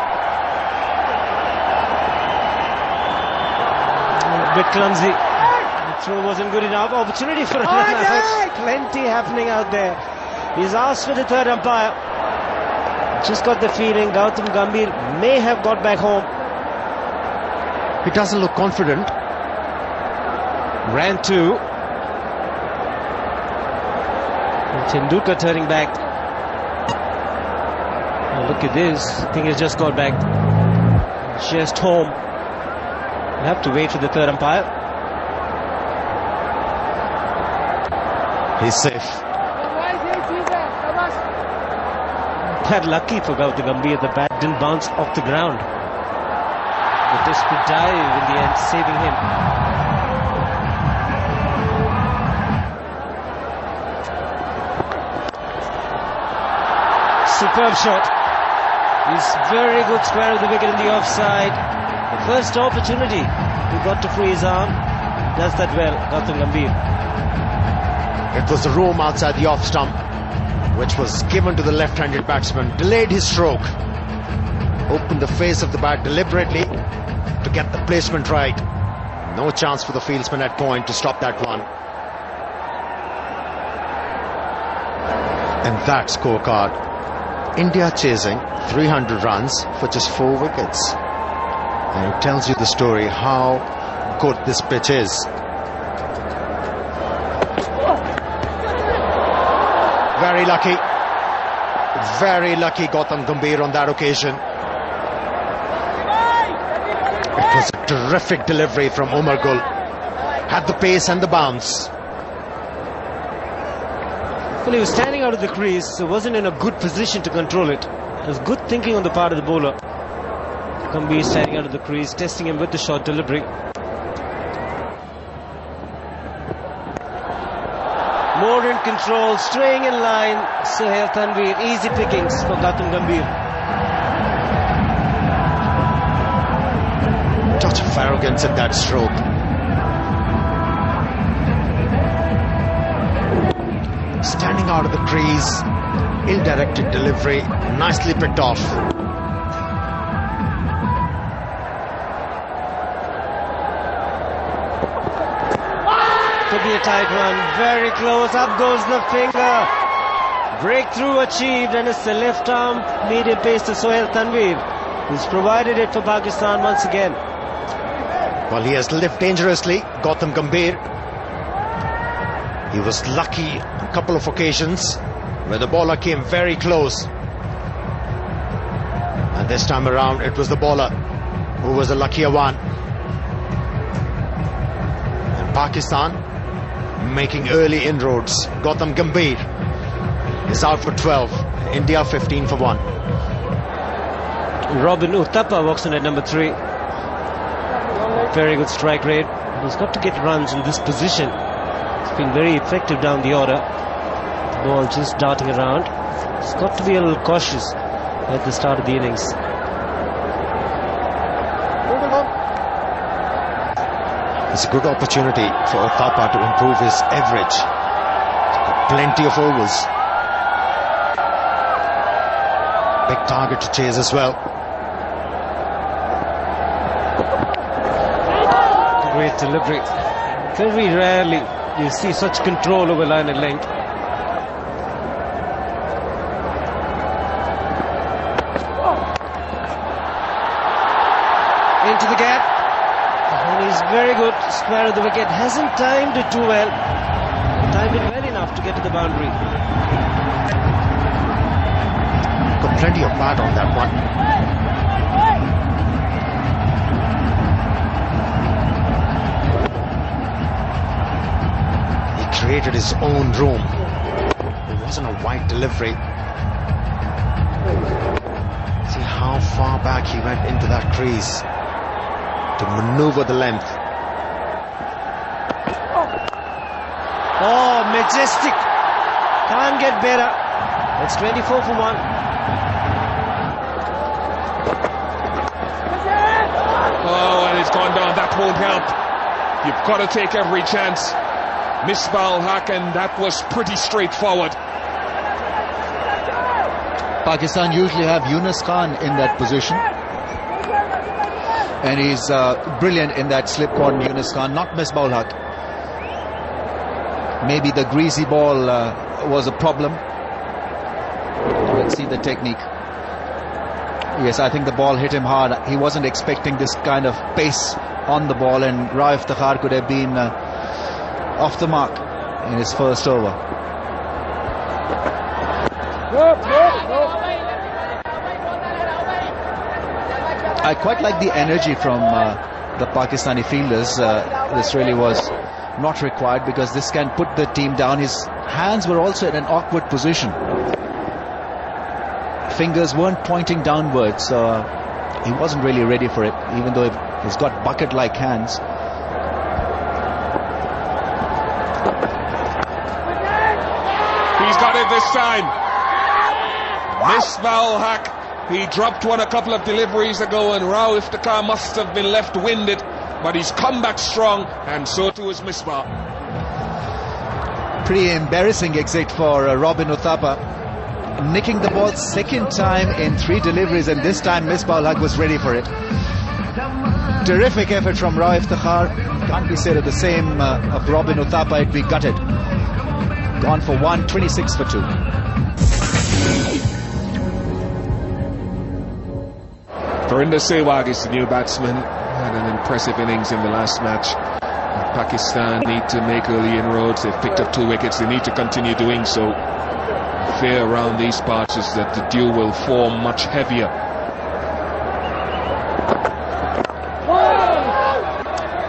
A bit clumsy. The throw wasn't good enough. Opportunity for another. Plenty happening out there. He's asked for the third umpire. Just got the feeling Gautam Gambhir may have got back home. He doesn't look confident. Ran two. And Tendulkar turning back. Oh, look at this. I think he's just got back. Just home. We'll have to wait for the third umpire. He's safe. That lucky for Gautam Gambhir, the bat didn't bounce off the ground. The desperate dive in the end saving him. Superb shot. He's very good square of the wicket in the offside. The first opportunity he got to free his arm. Does that well, Gautam Gambhir. It was the roam outside the off stump, which was given to the left-handed batsman. Delayed his stroke. Opened the face of the bat deliberately to get the placement right. No chance for the fieldsman at point to stop that one. And that scorecard. India chasing 300 runs for just 4 wickets. And it tells you the story how good this pitch is. Very lucky Gautam Gambhir on that occasion. It was a terrific delivery from Umar Gul. Had the pace and the bounce. Well, he was standing out of the crease, so wasn't in a good position to control it. It was good thinking on the part of the bowler. Gambhir standing out of the crease, testing him with the short delivery. More in control, straying in line. Sohail Tanvir, easy pickings for Gautam Gambhir. Touch of arrogance in that stroke. Standing out of the crease, ill-directed delivery, nicely picked off. Could be a tight one, very close, up goes the finger. Breakthrough achieved, and it's the left arm medium pace to Sohail Tanvir. He's provided it for Pakistan once again. Well, he has lived dangerously, Gautam Gambhir. He was lucky a couple of occasions where the bowler came very close. And this time around, it was the bowler who was the luckier one. And Pakistan making early inroads. Gautam Gambhir is out for 12. India 15 for 1. Robin Uthappa walks in at number 3. Very good strike rate. He's got to get runs in this position. It's been very effective down the order. The ball just darting around. He's got to be a little cautious at the start of the innings. It's a good opportunity for Uthappa to improve his average. He's got plenty of overs. Big target to chase as well. Great delivery. Very rarely you see such control over line and length. Into the gap. And he's very good. Square of the wicket. Hasn't timed it too well. Timed it well enough to get to the boundary. Got plenty of bat on that one. Created his own room. It wasn't a wide delivery. See how far back he went into that crease to maneuver the length. Oh, majestic. Can't get better. It's 24 for 1. Oh, and it's gone down. That won't help. You've got to take every chance. Misbah-ul-Haq, and that was pretty straightforward. Pakistan usually have Yunus Khan in that position, and he's brilliant in that slip corner. Yunus Khan, not Misbah-ul-Haq. Maybe the greasy ball was a problem. Let's see the technique. Yes, I think the ball hit him hard. He wasn't expecting this kind of pace on the ball, and Raif Iftikhar could have been off the mark in his first over. I quite like the energy from the Pakistani fielders. This really was not required because this can put the team down. His hands were also in an awkward position. Fingers weren't pointing downwards, so he wasn't really ready for it, even though he's got bucket-like hands. He's got it this time. Misbah-ul-Haq. He dropped one a couple of deliveries ago, and Raif Iftikhar must have been left winded, but he's come back strong, and so too is Misbah. Pretty embarrassing exit for Robin Uthappa. Nicking the ball second time in 3 deliveries, and this time Misbah-ul-Haq was ready for it. Terrific effort from Raif Iftikhar. Can't be said of the same of Robin Uthappa. It'd be gutted. Gone for 1, 26 for 2. Verinder Sehwag is the new batsman. Had an impressive innings in the last match. Pakistan need to make early inroads. They've picked up 2 wickets. They need to continue doing so. Fear around these parts is that the dew will form much heavier.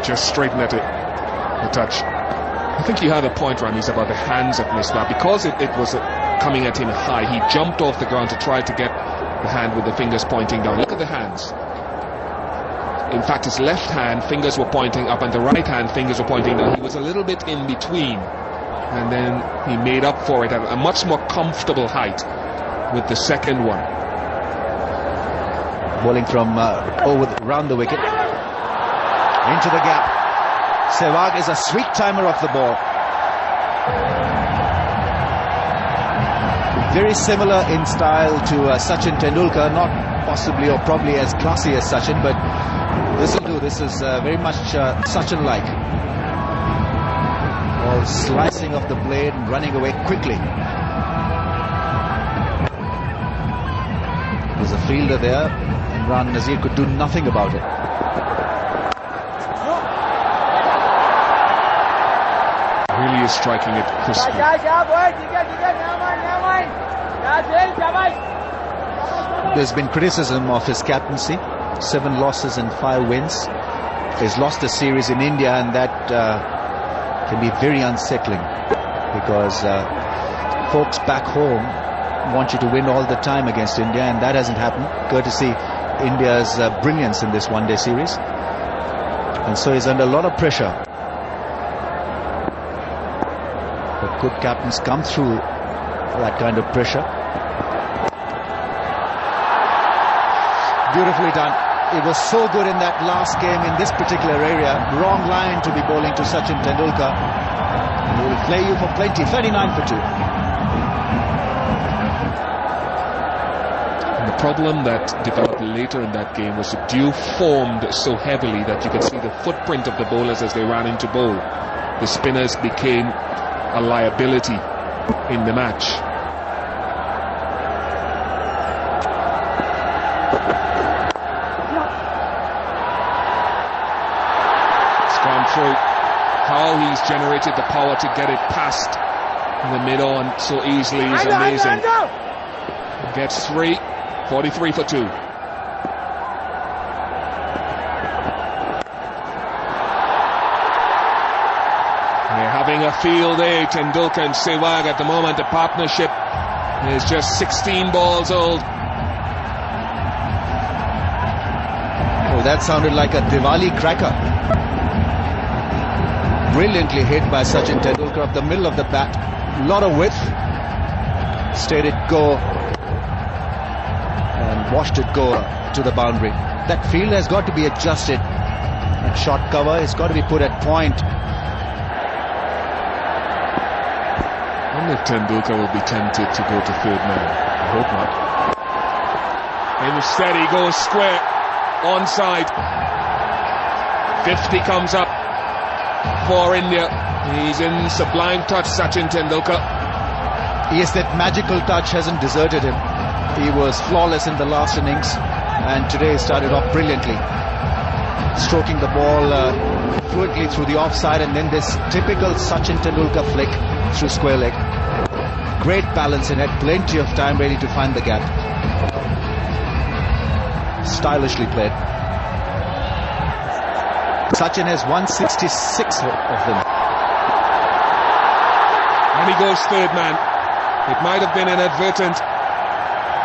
Just straighten at it. A touch. I think you had a point, Ramis, about the hands of Misbah. Because it was coming at him high, he jumped off the ground to try to get the hand with the fingers pointing down. Look at the hands. In fact, his left hand fingers were pointing up, and the right hand fingers were pointing down. He was a little bit in between, and then he made up for it at a much more comfortable height with the second one. Bowling from round the wicket into the gap. Sehwag is a sweet timer off the ball. Very similar in style to Sachin Tendulkar, not possibly or probably as classy as Sachin, but this will do. This is very much Sachin-like. Ball slicing off the blade and running away quickly. There's a fielder there, and run, Nazir could do nothing about it. Really is striking it crisply. There's been criticism of his captaincy. 7 losses and 5 wins. He's lost the series in India, and that can be very unsettling, because folks back home want you to win all the time against India, and that hasn't happened, courtesy India's brilliance in this one-day series. And so he's under a lot of pressure. But good captains come through that kind of pressure. Beautifully done. It was so good in that last game in this particular area. Wrong line to be bowling to Sachin Tendulkar. He will play you for plenty. 39 for 2. And the problem that developed later in that game was the dew formed so heavily that you could see the footprint of the bowlers as they ran into bowl. The spinners became a liability in the match. Through. How he's generated the power to get it past the mid-on so easily is amazing. Gets 3, 43 for 2. They're having a field day, Tendulkar and Sehwag at the moment. The partnership is just 16 balls old. Oh, that sounded like a Diwali cracker. Brilliantly hit by Sachin Tendulkar up the middle of the bat. Lot of width. Stayed it go and watched it go to the boundary. That field has got to be adjusted. That short cover has got to be put at point. I wonder if Tendulkar will be tempted to go to third man. I hope not. Instead he goes square, onside. 50 comes up for India. He's in sublime touch, Sachin Tendulkar. Yes, that magical touch hasn't deserted him. He was flawless in the last innings, and today he started off brilliantly, stroking the ball fluently through the offside, and then this typical Sachin Tendulkar flick through square leg. Great balance and had plenty of time ready to find the gap. Stylishly played. Sachin has 166 of them. And he goes third man. It might have been inadvertent.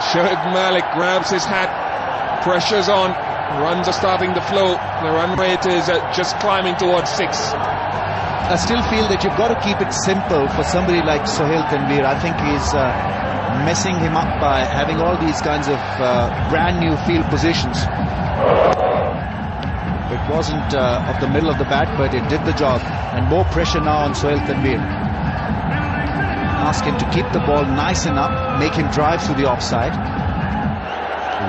Shoaib Malik grabs his hat, pressures on, runs are starting to flow. The run rate is just climbing towards 6. I still feel that you've got to keep it simple for somebody like Sohail Tanvir. I think he's messing him up by having all these kinds of brand new field positions. It wasn't of the middle of the bat, but it did the job. And more pressure now on Sohail Tanvir. Ask him to keep the ball nice enough, make him drive through the offside.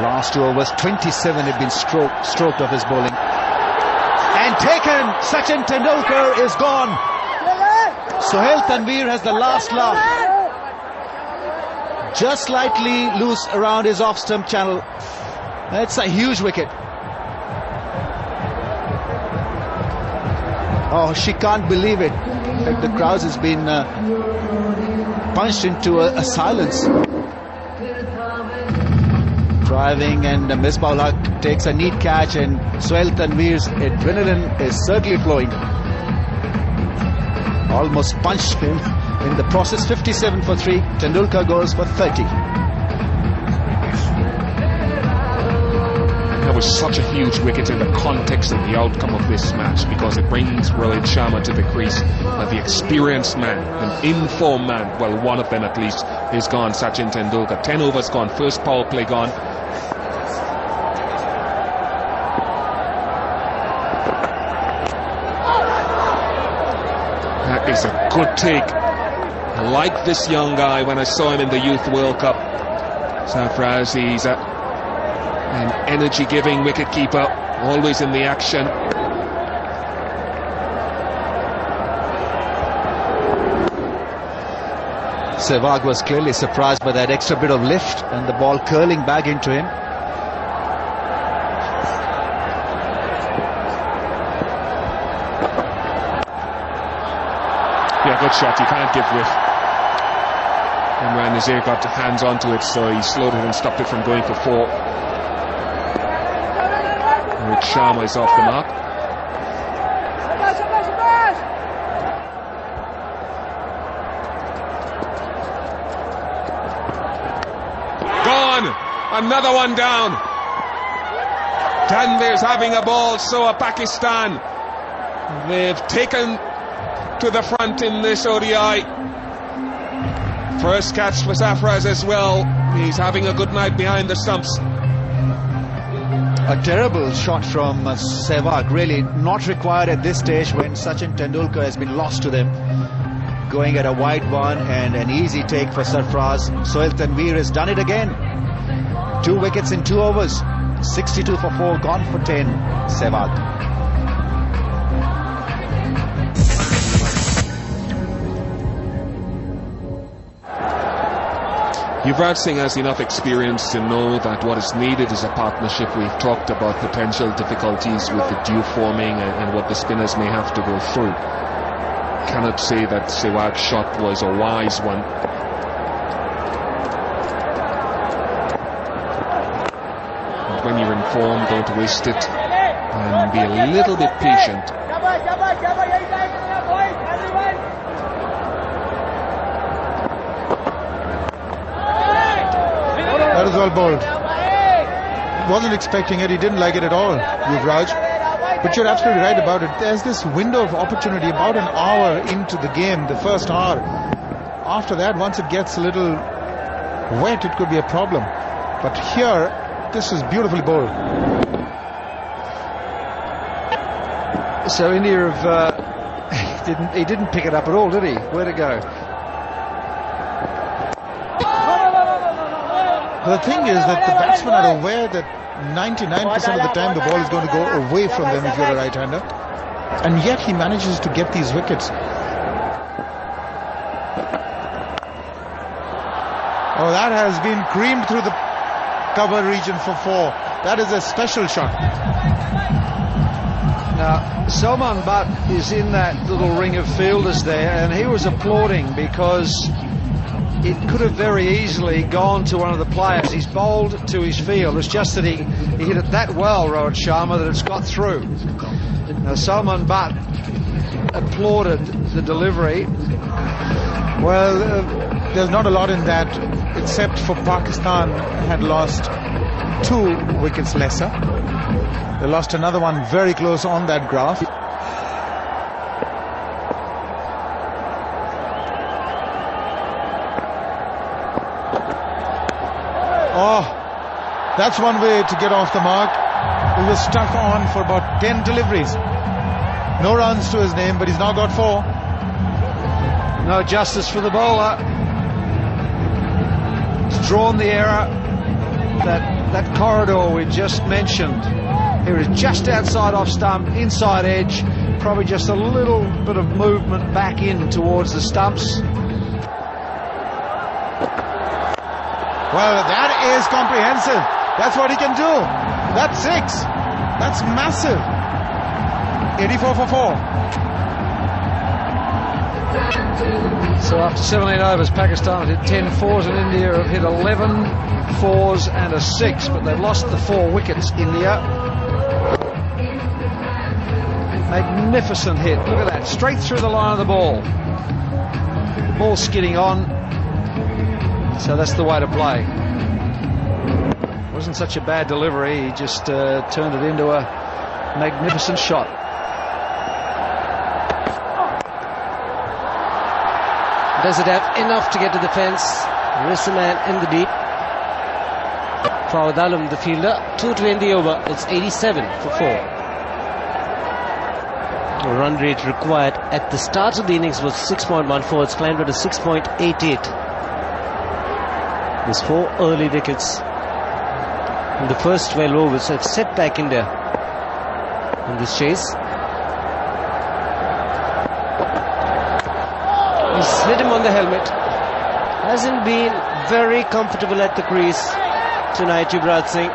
Last 2 overs, 27 have been stroked off his bowling. And taken! Sachin Tendulkar is gone. Sohail Tanvir has the last laugh. Just slightly loose around his off-stump channel. That's a huge wicket. Oh, she can't believe it. In fact, the crowd has been punched into a silence. Driving, and Misbah-ul Haq takes a neat catch, and Sohail Tanvir's adrenaline is certainly flowing. Almost punched him in the process. 57 for 3. Tendulkar goes for 30. That was such a huge wicket in the context of the outcome of this match, because it brings Rohit Sharma to the crease. The experienced man, an informed man, well, one of them at least, is gone, Sachin Tendulkar. 10 overs gone, first power play gone. That is a good take. I like this young guy when I saw him in the Youth World Cup. Sarfraz, he's an energy-giving wicketkeeper, always in the action. Sehwag was clearly surprised by that extra bit of lift and the ball curling back into him. Yeah, good shot. You can't give with. Imran Nazir got hands onto it, so he slowed it and stopped it from going for 4. Rich Sharma is off the mark. Gone! Another one down. Tanvir's having a ball, so are Pakistan. They've taken to the front in this ODI. First catch for Safraz as well. He's having a good night behind the stumps. A terrible shot from Sehwag, really not required at this stage when Sachin Tendulkar has been lost to them. Going at a wide one and an easy take for Sarfraz. Sohail Tanvir has done it again. 2 wickets in 2 overs. 62 for 4, gone for 10. Sehwag. Yuvraj Singh has enough experience to know that what is needed is a partnership. We've talked about potential difficulties with the dew forming and what the spinners may have to go through. Cannot say that Sehwag's shot was a wise one. But when you're informed, don't waste it and be a little bit patient. That is well bowled. Wasn't expecting it, he didn't like it at all, Yuvraj. But you're absolutely right about it. There's this window of opportunity about an hour into the game, the first hour. After that, once it gets a little wet, it could be a problem. But here, this is beautifully bowled. So India have he didn't pick it up at all, did he? Where'd it go? The thing is that the batsmen are aware that 99% of the time the ball is going to go away from them if you're a right-hander, and yet he manages to get these wickets. Oh, that has been creamed through the cover region for 4. That is a special shot. Now, Salman Butt is in that little ring of fielders there, and he was applauding because it could have very easily gone to one of the players. He's bowled to his field. It's just that he hit it that well, Rohit Sharma, that it's got through. Now, Salman Butt applauded the delivery. Well, there's not a lot in that, except for Pakistan had lost 2 wickets lesser. They lost another one very close on that graph. Oh, that's one way to get off the mark. He was stuck on for about 10 deliveries. No runs to his name, but he's now got 4. No justice for the bowler. He's drawn the error. That corridor we just mentioned. Here is just outside off stump, inside edge. Probably just a little bit of movement back in towards the stumps. Well, that is comprehensive. That's what he can do. That's 6. That's massive. 84 for 4. So after 17 overs, Pakistan have hit 10 fours and India have hit 11 fours and a 6, but they've lost the 4 wickets, India. Magnificent hit. Look at that. Straight through the line of the ball. The ball skidding on. So that's the way to play. Wasn't such a bad delivery. He just turned it into a magnificent shot. Does it have enough to get to the fence? Rissaman in the deep. Fawad Alam, the fielder. 220 over. It's 87 for 4. The run rate required at the start of the innings was 6.14. It's climbed to 6.88. There's 4 early wickets in the first 12 overs have set back India in this chase. He's hit him on the helmet. Hasn't been very comfortable at the crease tonight, Yuvraj Singh.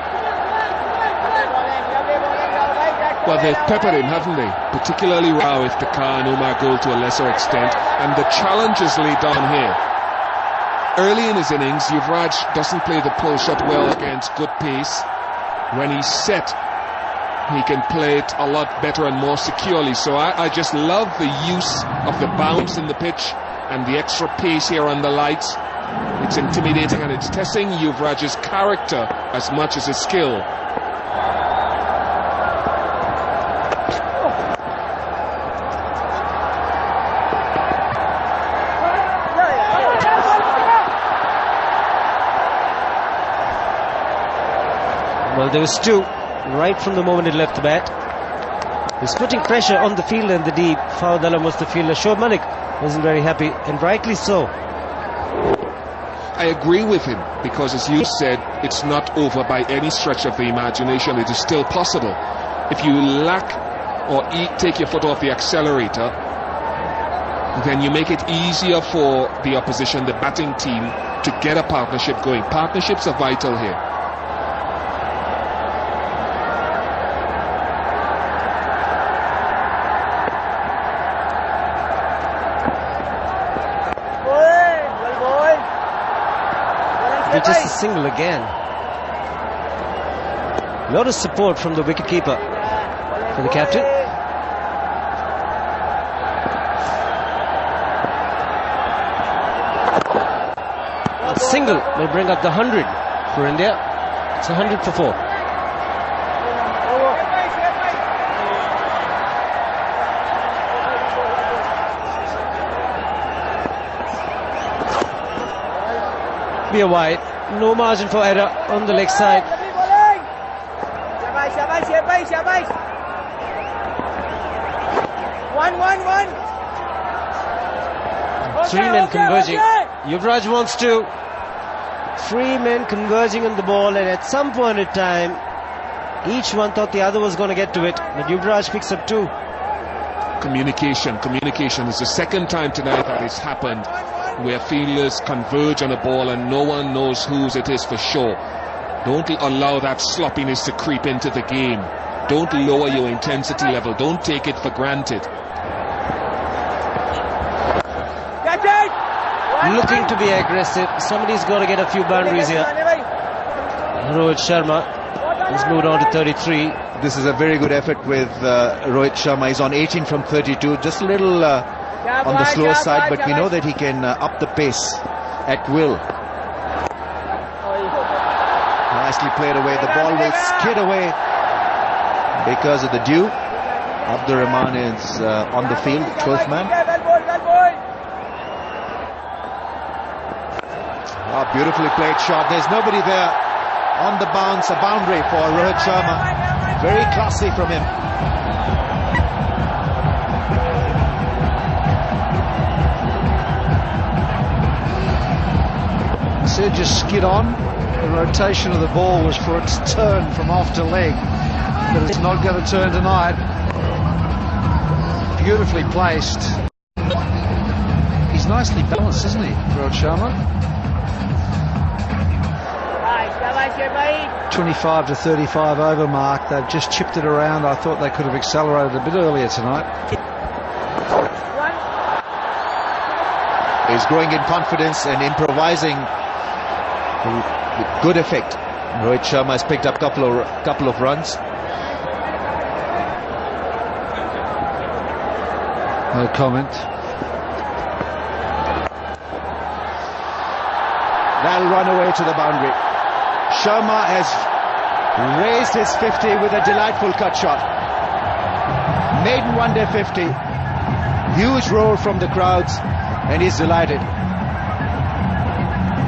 Well, they've peppered him, haven't they? Particularly Rao, Iftikhar and Umar Gul to a lesser extent. And the challenge is laid down here. Early in his innings, Yuvraj doesn't play the pull shot well against good pace. When he's set, he can play it a lot better and more securely. So I just love the use of the bounce in the pitch and the extra pace here on the lights. It's intimidating and it's testing Yuvraj's character as much as his skill. Well, there was two right from the moment he left the bat. He's putting pressure on the fielder in the deep. Fawad Alam was the fielder. Shoaib Malik wasn't very happy, and rightly so. I agree with him, because as you said, it's not over by any stretch of the imagination. It is still possible. If you lack or take your foot off the accelerator, then you make it easier for the opposition, the batting team, to get a partnership going. Partnerships are vital here. Just a single again. A lot of support from the wicketkeeper for the captain. A single will bring up the 100 for India. It's 100 for 4. Be a wide. No margin for error on the leg side. 3 men converging. Yuvraj wants to. 3 men converging on the ball, and at some point in time, each one thought the other was going to get to it, but Yuvraj picks up 2. Communication is the second time tonight that it's happened, where fielders converge on a ball and no one knows whose it is for sure. Don't allow that sloppiness to creep into the game. Don't lower your intensity level. Don't take it for granted. Looking to be aggressive. Somebody's got to get a few boundaries here. Rohit Sharma has moved on to 33. This is a very good effort with Rohit Sharma. He's on 18 from 32. Just a little on the slower side, but we know that he can up the pace at will. Nicely played away. The ball will skid away because of the dew. Abdur Rahman is on the field, 12th man. Beautifully played shot. There's nobody there on the bounce. A boundary for Rohit Sharma. Very classy from him. Said just skid on. The rotation of the ball was for it to turn from off to leg, but it's not going to turn tonight. Beautifully placed. He's nicely balanced, isn't he, Rohit Sharma? 25 to 35 over mark. They've just chipped it around. I thought they could have accelerated a bit earlier tonight. He's growing in confidence and improvising with good effect. Rohit Sharma has picked up a couple of runs. No comment. That'll run away to the boundary. Sharma has raised his 50 with a delightful cut shot. Maiden one-day 50. Huge roar from the crowds, and he's delighted.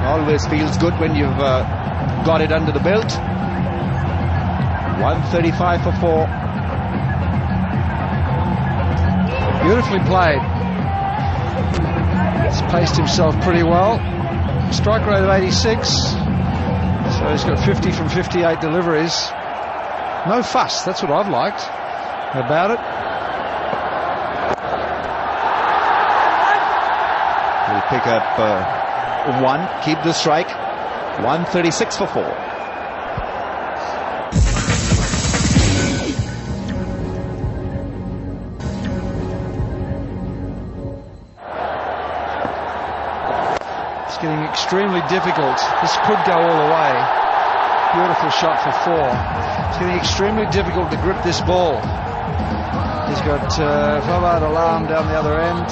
Always feels good when you've got it under the belt. 135 for 4. Beautifully played. He's paced himself pretty well. Strike rate of 86. So he's got 50 from 58 deliveries. No fuss. That's what I've liked about it. He'll pick up 1. Keep the strike. 136 for 4. getting extremely difficult. This could go all the way. Beautiful shot for 4. It's getting extremely difficult to grip this ball. He's got Fawad Alam down the other end,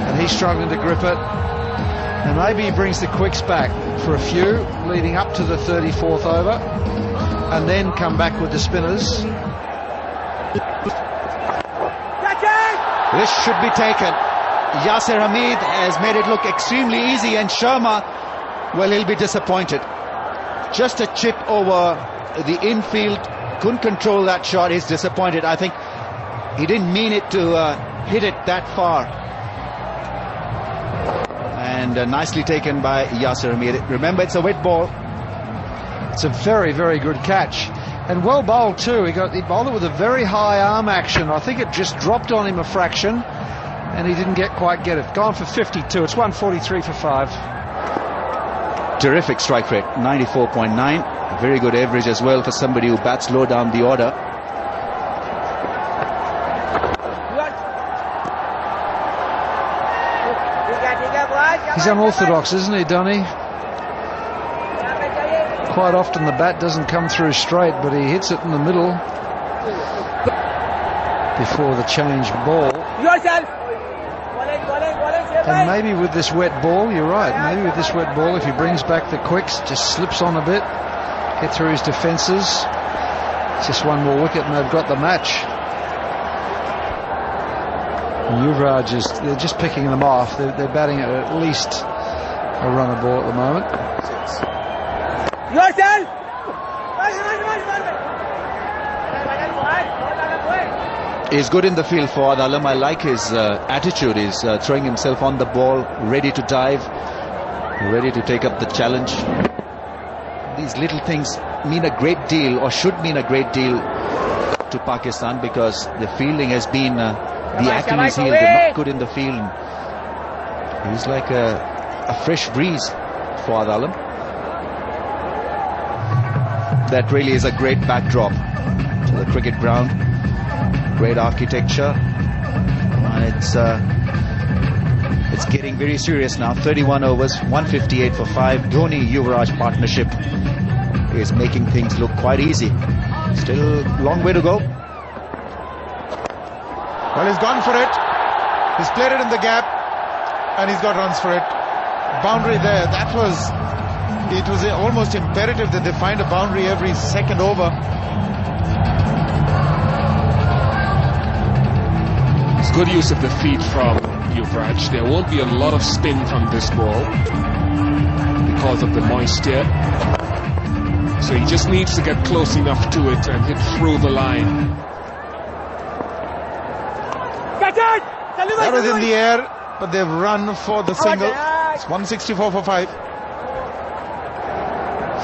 and he's struggling to grip it. And maybe he brings the quicks back for a few, leading up to the 34th over, and then come back with the spinners. This should be taken. Yasir Hamid has made it look extremely easy, and Sharma, well, he'll be disappointed. Just a chip over the infield, couldn't control that shot. He's disappointed. I think he didn't mean it to hit it that far. And nicely taken by Yasir Hamid. Remember, it's a wet ball. It's a very, very good catch. And well bowled too. He bowled it with a very high arm action. I think it just dropped on him a fraction, and he didn't quite get it. Gone for 52. It's 143 for 5. Terrific strike rate, 94.9. Very good average as well for somebody who bats low down the order. He's unorthodox, isn't he, Donny? Quite often the bat doesn't come through straight, but he hits it in the middle before the change ball. And maybe with this wet ball, you're right, maybe with this wet ball, if he brings back the quicks, just slips on a bit, get through his defences, just one more wicket and they've got the match. And Yuvraj they're just picking them off. They're batting at least a run a ball at the moment. He's good in the field for Alam. I like his attitude. He's throwing himself on the ball, ready to dive, ready to take up the challenge. These little things mean a great deal, or should mean a great deal to Pakistan, because the fielding has been the Achilles heel. They're not good in the field. He's like a fresh breeze for Alam. That really is a great backdrop to the cricket ground. Great architecture. It's getting very serious now. 31 overs, 158 for 5. Dhoni-Yuvraj partnership is making things look quite easy. Still a long way to go. Well, he's gone for it. He's played it in the gap, and he's got runs for it. Boundary there. It was almost imperative that they find a boundary every second over. It's good use of the feet from Yuvraj. There won't be a lot of spin from this ball because of the moisture. So he just needs to get close enough to it and hit through the line. That was in the air, but they've run for the single. It's 164 for 5.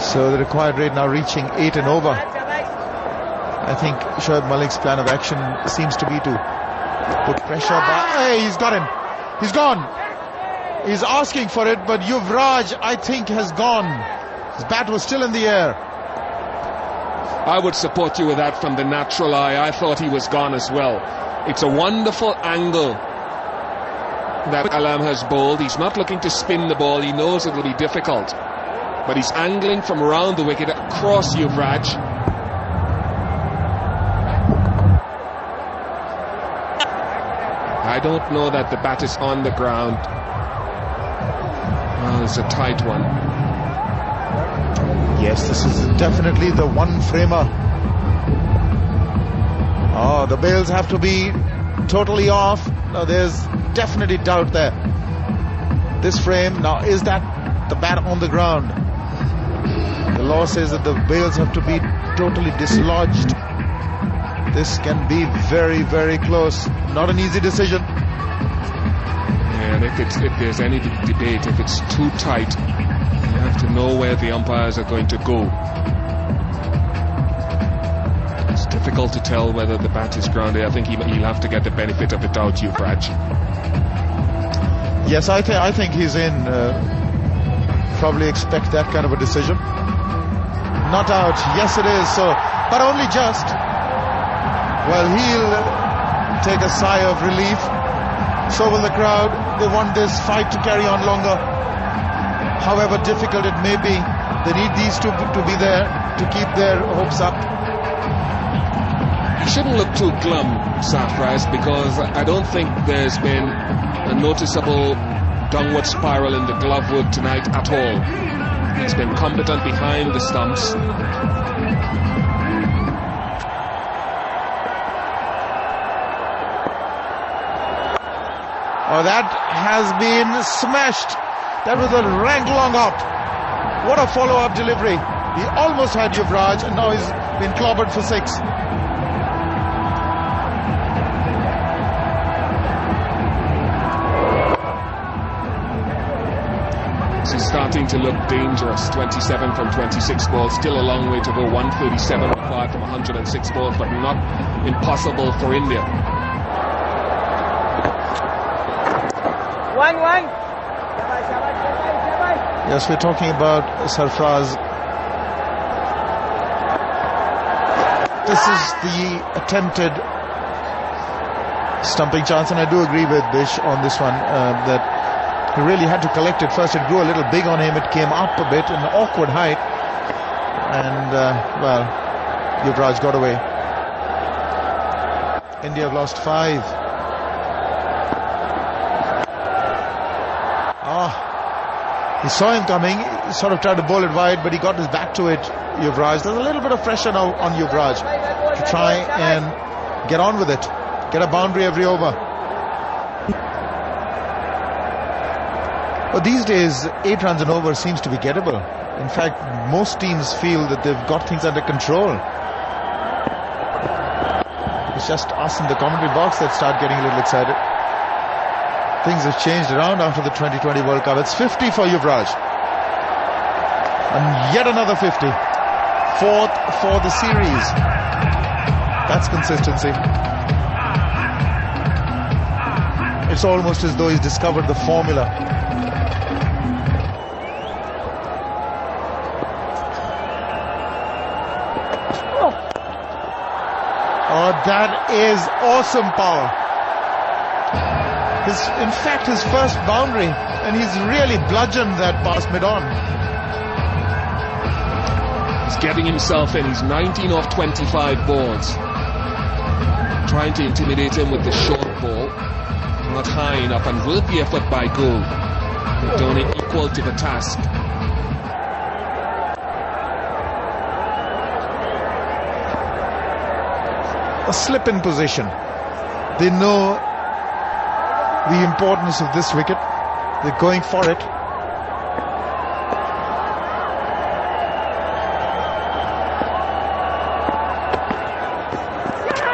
So the required rate now reaching 8 and over. I think Shoaib Malik's plan of action seems to be to put pressure. Hey, he's got him. He's gone. He's asking for it, but Yuvraj, I think, has gone. His bat was still in the air. I would support you with that from the natural eye. I thought he was gone as well. It's a wonderful angle that Alam has bowled. He's not looking to spin the ball. He knows it will be difficult. But he's angling from around the wicket across Yuvraj. I don't know that the bat is on the ground. Well, it's a tight one. Yes, this is definitely the one framer. Oh, the bails have to be totally off. Now there's definitely doubt there. This frame, now is that the bat on the ground? The law says that the bails have to be totally dislodged. This can be very, very close. Not an easy decision. Yeah, and if there's any debate, if it's too tight, you have to know where the umpires are going to go. It's difficult to tell whether the bat is grounded. I think he'll have to get the benefit of the doubt, Yuvraj. Yes, I think he's in. Probably expect that kind of a decision. Not out. Yes, it is. So, but only just. Well, he'll take a sigh of relief. So will the crowd. They want this fight to carry on longer. however difficult it may be. They need these two to be there to keep their hopes up. You shouldn't look too glum, Sarfraz, because I don't think there's been a noticeable downward spiral in the glove work tonight at all. He's been competent behind the stumps. Oh, that has been smashed. That was a rank long out. What a follow-up delivery. He almost had Yuvraj, and now he's been clobbered for 6. He's starting to look dangerous. 27 from 26 balls, still a long way to go. 137 required from 106 balls, but not impossible for India. 1-1. Yes, we're talking about Sarfraz. This is the attempted stumping chance, and I do agree with Bish on this one, that he really had to collect it first. It grew a little big on him. It came up a bit in an awkward height, and well, Yuvraj got away. India have lost 5. He saw him coming. He sort of tried to bowl it wide, but he got his back to it, Yuvraj. There's a little bit of pressure now on Yuvraj to try and get on with it, get a boundary every over. But these days, 8 runs and over seems to be gettable. In fact, most teams feel that they've got things under control. It's just us in the commentary box that start getting a little excited. Things have changed around after the 2020 World Cup. It's 50 for Yuvraj. And yet another 50. 4th for the series. That's consistency. It's almost as though he's discovered the formula. Oh, that is awesome power. In fact, his first boundary, and he's really bludgeoned that past mid-on. He's getting himself in. He's 19 off 25 balls. Trying to intimidate him with the short ball. Not high enough, and will be effort by Goal. They're doing it equal to the task. A slip in position. They know the importance of this wicket. They're going for it.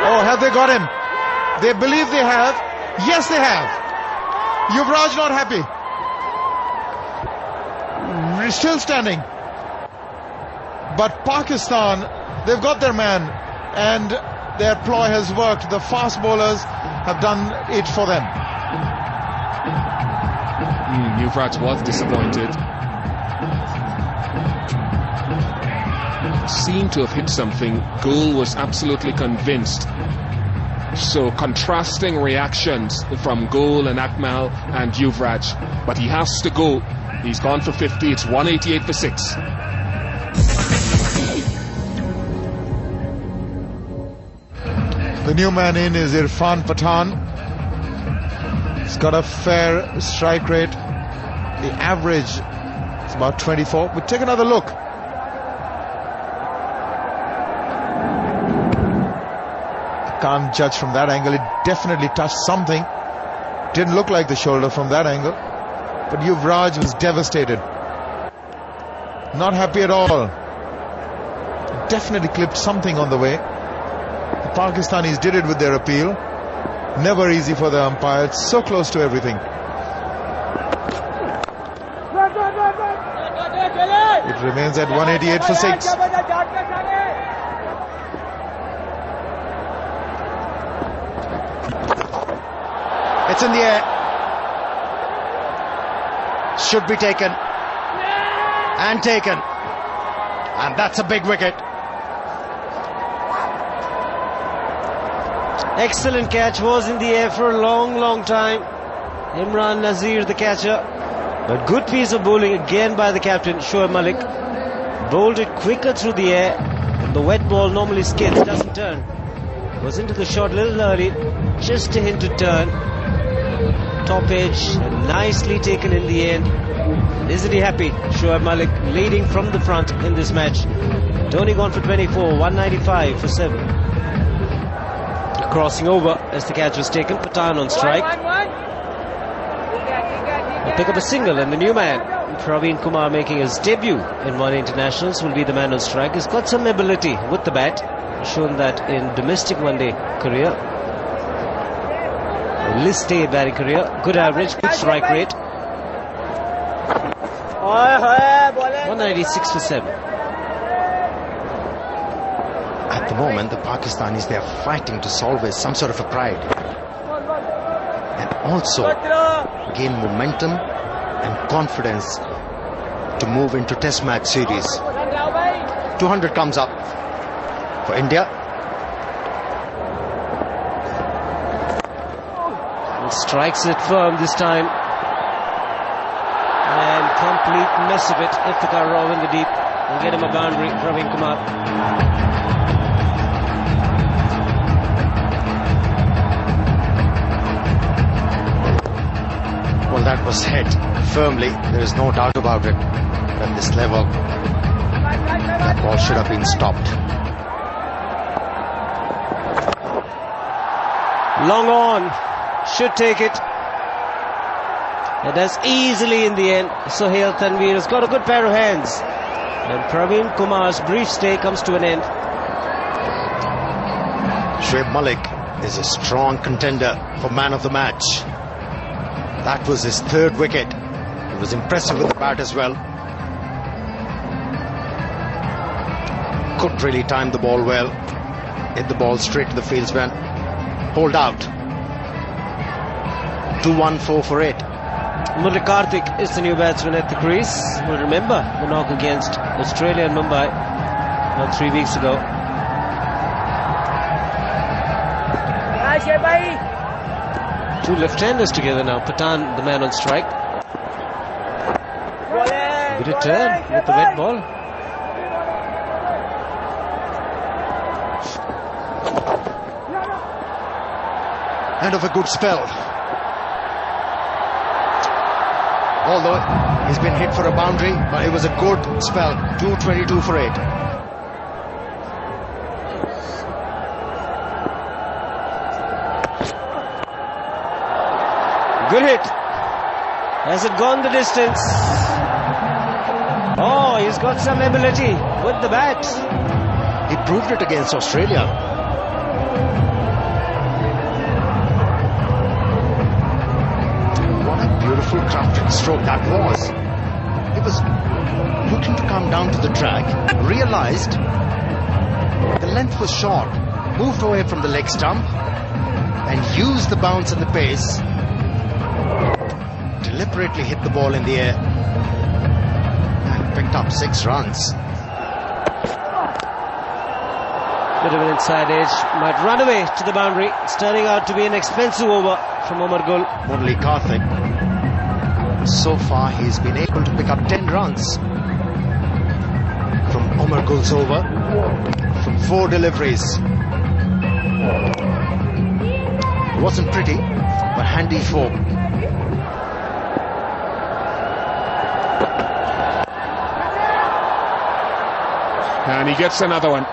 Oh, have they got him? They believe they have. Yes, they have. Yuvraj not happy. Still standing. But Pakistan, they've got their man, and their ploy has worked. The fast bowlers have done it for them. Yuvraj was disappointed. Seemed to have hit something. Goal was absolutely convinced. So contrasting reactions from Goal and Akmal and Yuvraj. But he has to go. He's gone for 50. It's 188 for 6. The new man in is Irfan Pathan. He's got a fair strike rate. The average is about 24. We'll take another look. I can't judge from that angle. It definitely touched something. Didn't look like the shoulder from that angle. But Yuvraj was devastated. Not happy at all. Definitely clipped something on the way. The Pakistanis did it with their appeal. Never easy for the umpire. It's so close to everything. It remains at 188 for 6. It's in the air. Should be taken. And taken. And that's a big wicket. Excellent catch, was in the air for a long time. Imran Nazir, the catcher. But good piece of bowling again by the captain, Shoaib Malik. Bowled it quicker through the air. The wet ball normally skids, doesn't turn. Was into the shot a little early, just a hint to turn. Top edge, and nicely taken in the end. Isn't he happy? Shoaib Malik leading from the front in this match. Dhoni gone for 24, 195 for 7. Crossing over as the catch was taken. Pathan on strike. He'll pick up a single, and the new man, Praveen Kumar, making his debut in one internationals, will be the man on strike. He's got some ability with the bat, shown that in domestic one-day career. List A batting career, good average, good strike rate. 196 for 7. At the moment, the Pakistanis, they are fighting to salvage some sort of a pride and also gain momentum and confidence to move into Test match series. 200 comes up for India. And strikes it firm this time. And complete mess of it if the car roll in the deep. We'll get him a boundary, Praveen Kumar. Well, that was hit firmly, there is no doubt about it. At this level, that ball should have been stopped. Long on, should take it. It does easily in the end. Sohail Tanveer has got a good pair of hands. And Praveen Kumar's brief stay comes to an end. Shoaib Malik is a strong contender for man of the match. That was his third wicket. He was impressive with the bat as well. Couldn't really time the ball well. Hit the ball straight to the fieldsman. Pulled out. 2-1-4 for 8. Murli Karthik is the new batsman at the crease. We'll remember the knock against Australia and Mumbai about 3 weeks ago. Two left-handers together now. Pathan, the man on strike. Good return with the wet ball. End of a good spell. Although he's been hit for a boundary, but it was a good spell. 222 for 8. Good hit. Has it gone the distance? Oh, he's got some ability with the bat. He proved it against Australia. What a beautiful crafted stroke that was. He was looking to come down to the track, realized the length was short, moved away from the leg stump and used the bounce and the pace. Deliberately hit the ball in the air and picked up 6 runs. Bit of an inside edge, might run away to the boundary. It's turning out to be an expensive over from Omar Gul. Murli Karthik, so far he's been able to pick up 10 runs from Omar Gul's over from 4 deliveries. It wasn't pretty, but handy form. And he gets another one.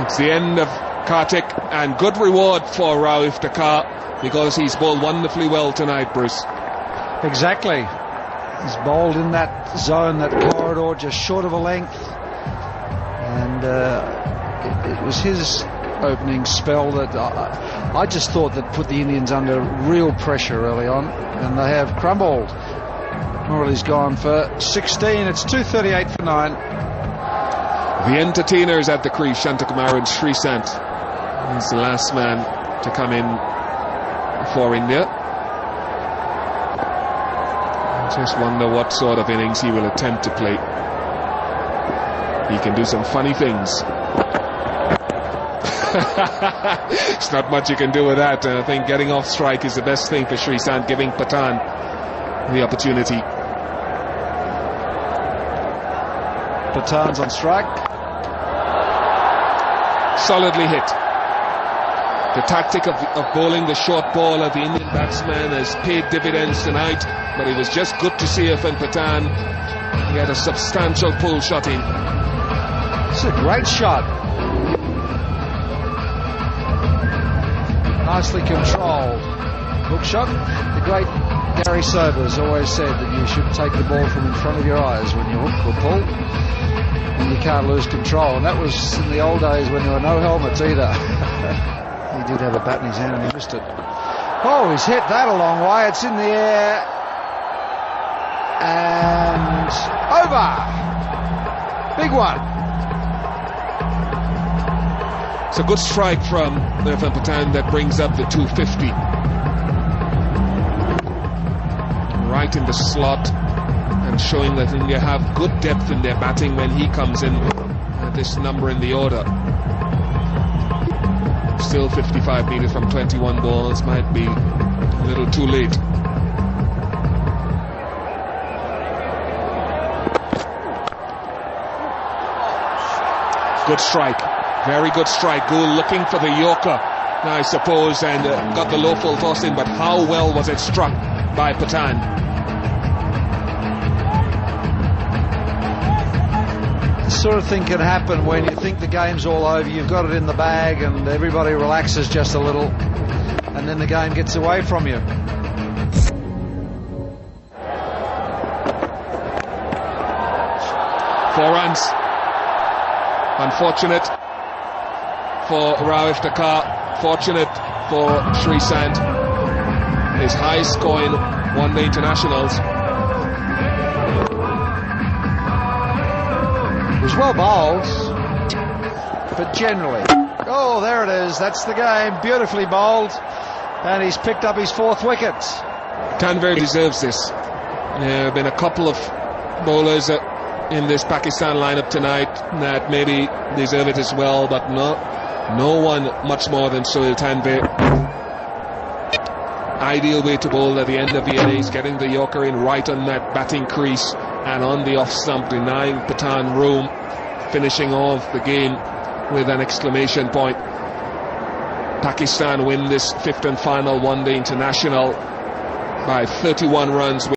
It's the end of Karthik, and good reward for Rauf Dakar, because he's bowled wonderfully well tonight, Bruce. Exactly. He's bowled in that zone, that corridor, just short of a length. And it was his opening spell that I just thought that put the Indians under real pressure early on, and they have crumbled. Murali's gone for 16. It's 238 for 9. The entertainers at the crease, Shantakumar and Sreesanth. He's the last man to come in for India. I just wonder what sort of innings he will attempt to play. He can do some funny things. It's not much you can do with that, and I think getting off strike is the best thing for Sreesanth, giving Pathan the opportunity. Pathan's on strike. Solidly hit. The tactic of bowling the short ball of the Indian batsman has paid dividends tonight, but it was just good to see Irfan Pathan. He had a substantial pull shot in. It's a great shot. Nicely controlled. Hook shot. The great Gary Sobers always said that you should take the ball from in front of your eyes when you hook or pull, and you can't lose control. And that was in the old days when there were no helmets either. He did have a bat in his hand and he missed it. Oh, he's hit that a long way. It's in the air. And over. Big one. It's a good strike from Irfan Pathan that brings up the 250. Right in the slot, and showing that India have good depth in their batting when he comes in at this number in the order. Still 55 metres from 21 balls, might be a little too late. Good strike, very good strike. Gould looking for the Yorker, I suppose, and got the low full toss in, but how well was it struck by Pathan? This sort of thing can happen when you think the game's all over, you've got it in the bag and everybody relaxes just a little, and then the game gets away from you. Four runs. Unfortunate for Rauf Dakar, fortunate for Sreesanth. His high scoring one-day internationals. It was well bowled, but generally. Oh, there it is. That's the game. Beautifully bowled, and he's picked up his 4th wicket. Tanvir deserves this. There have been a couple of bowlers in this Pakistan lineup tonight that maybe deserve it as well, but no one much more than Sohail Tanvir. Ideal way to bowl at the end of the innings, getting the Yorker in right on that batting crease and on the off stump, denying Pathan room, finishing off the game with an exclamation point. Pakistan win this 5th and final one-day international by 31 runs.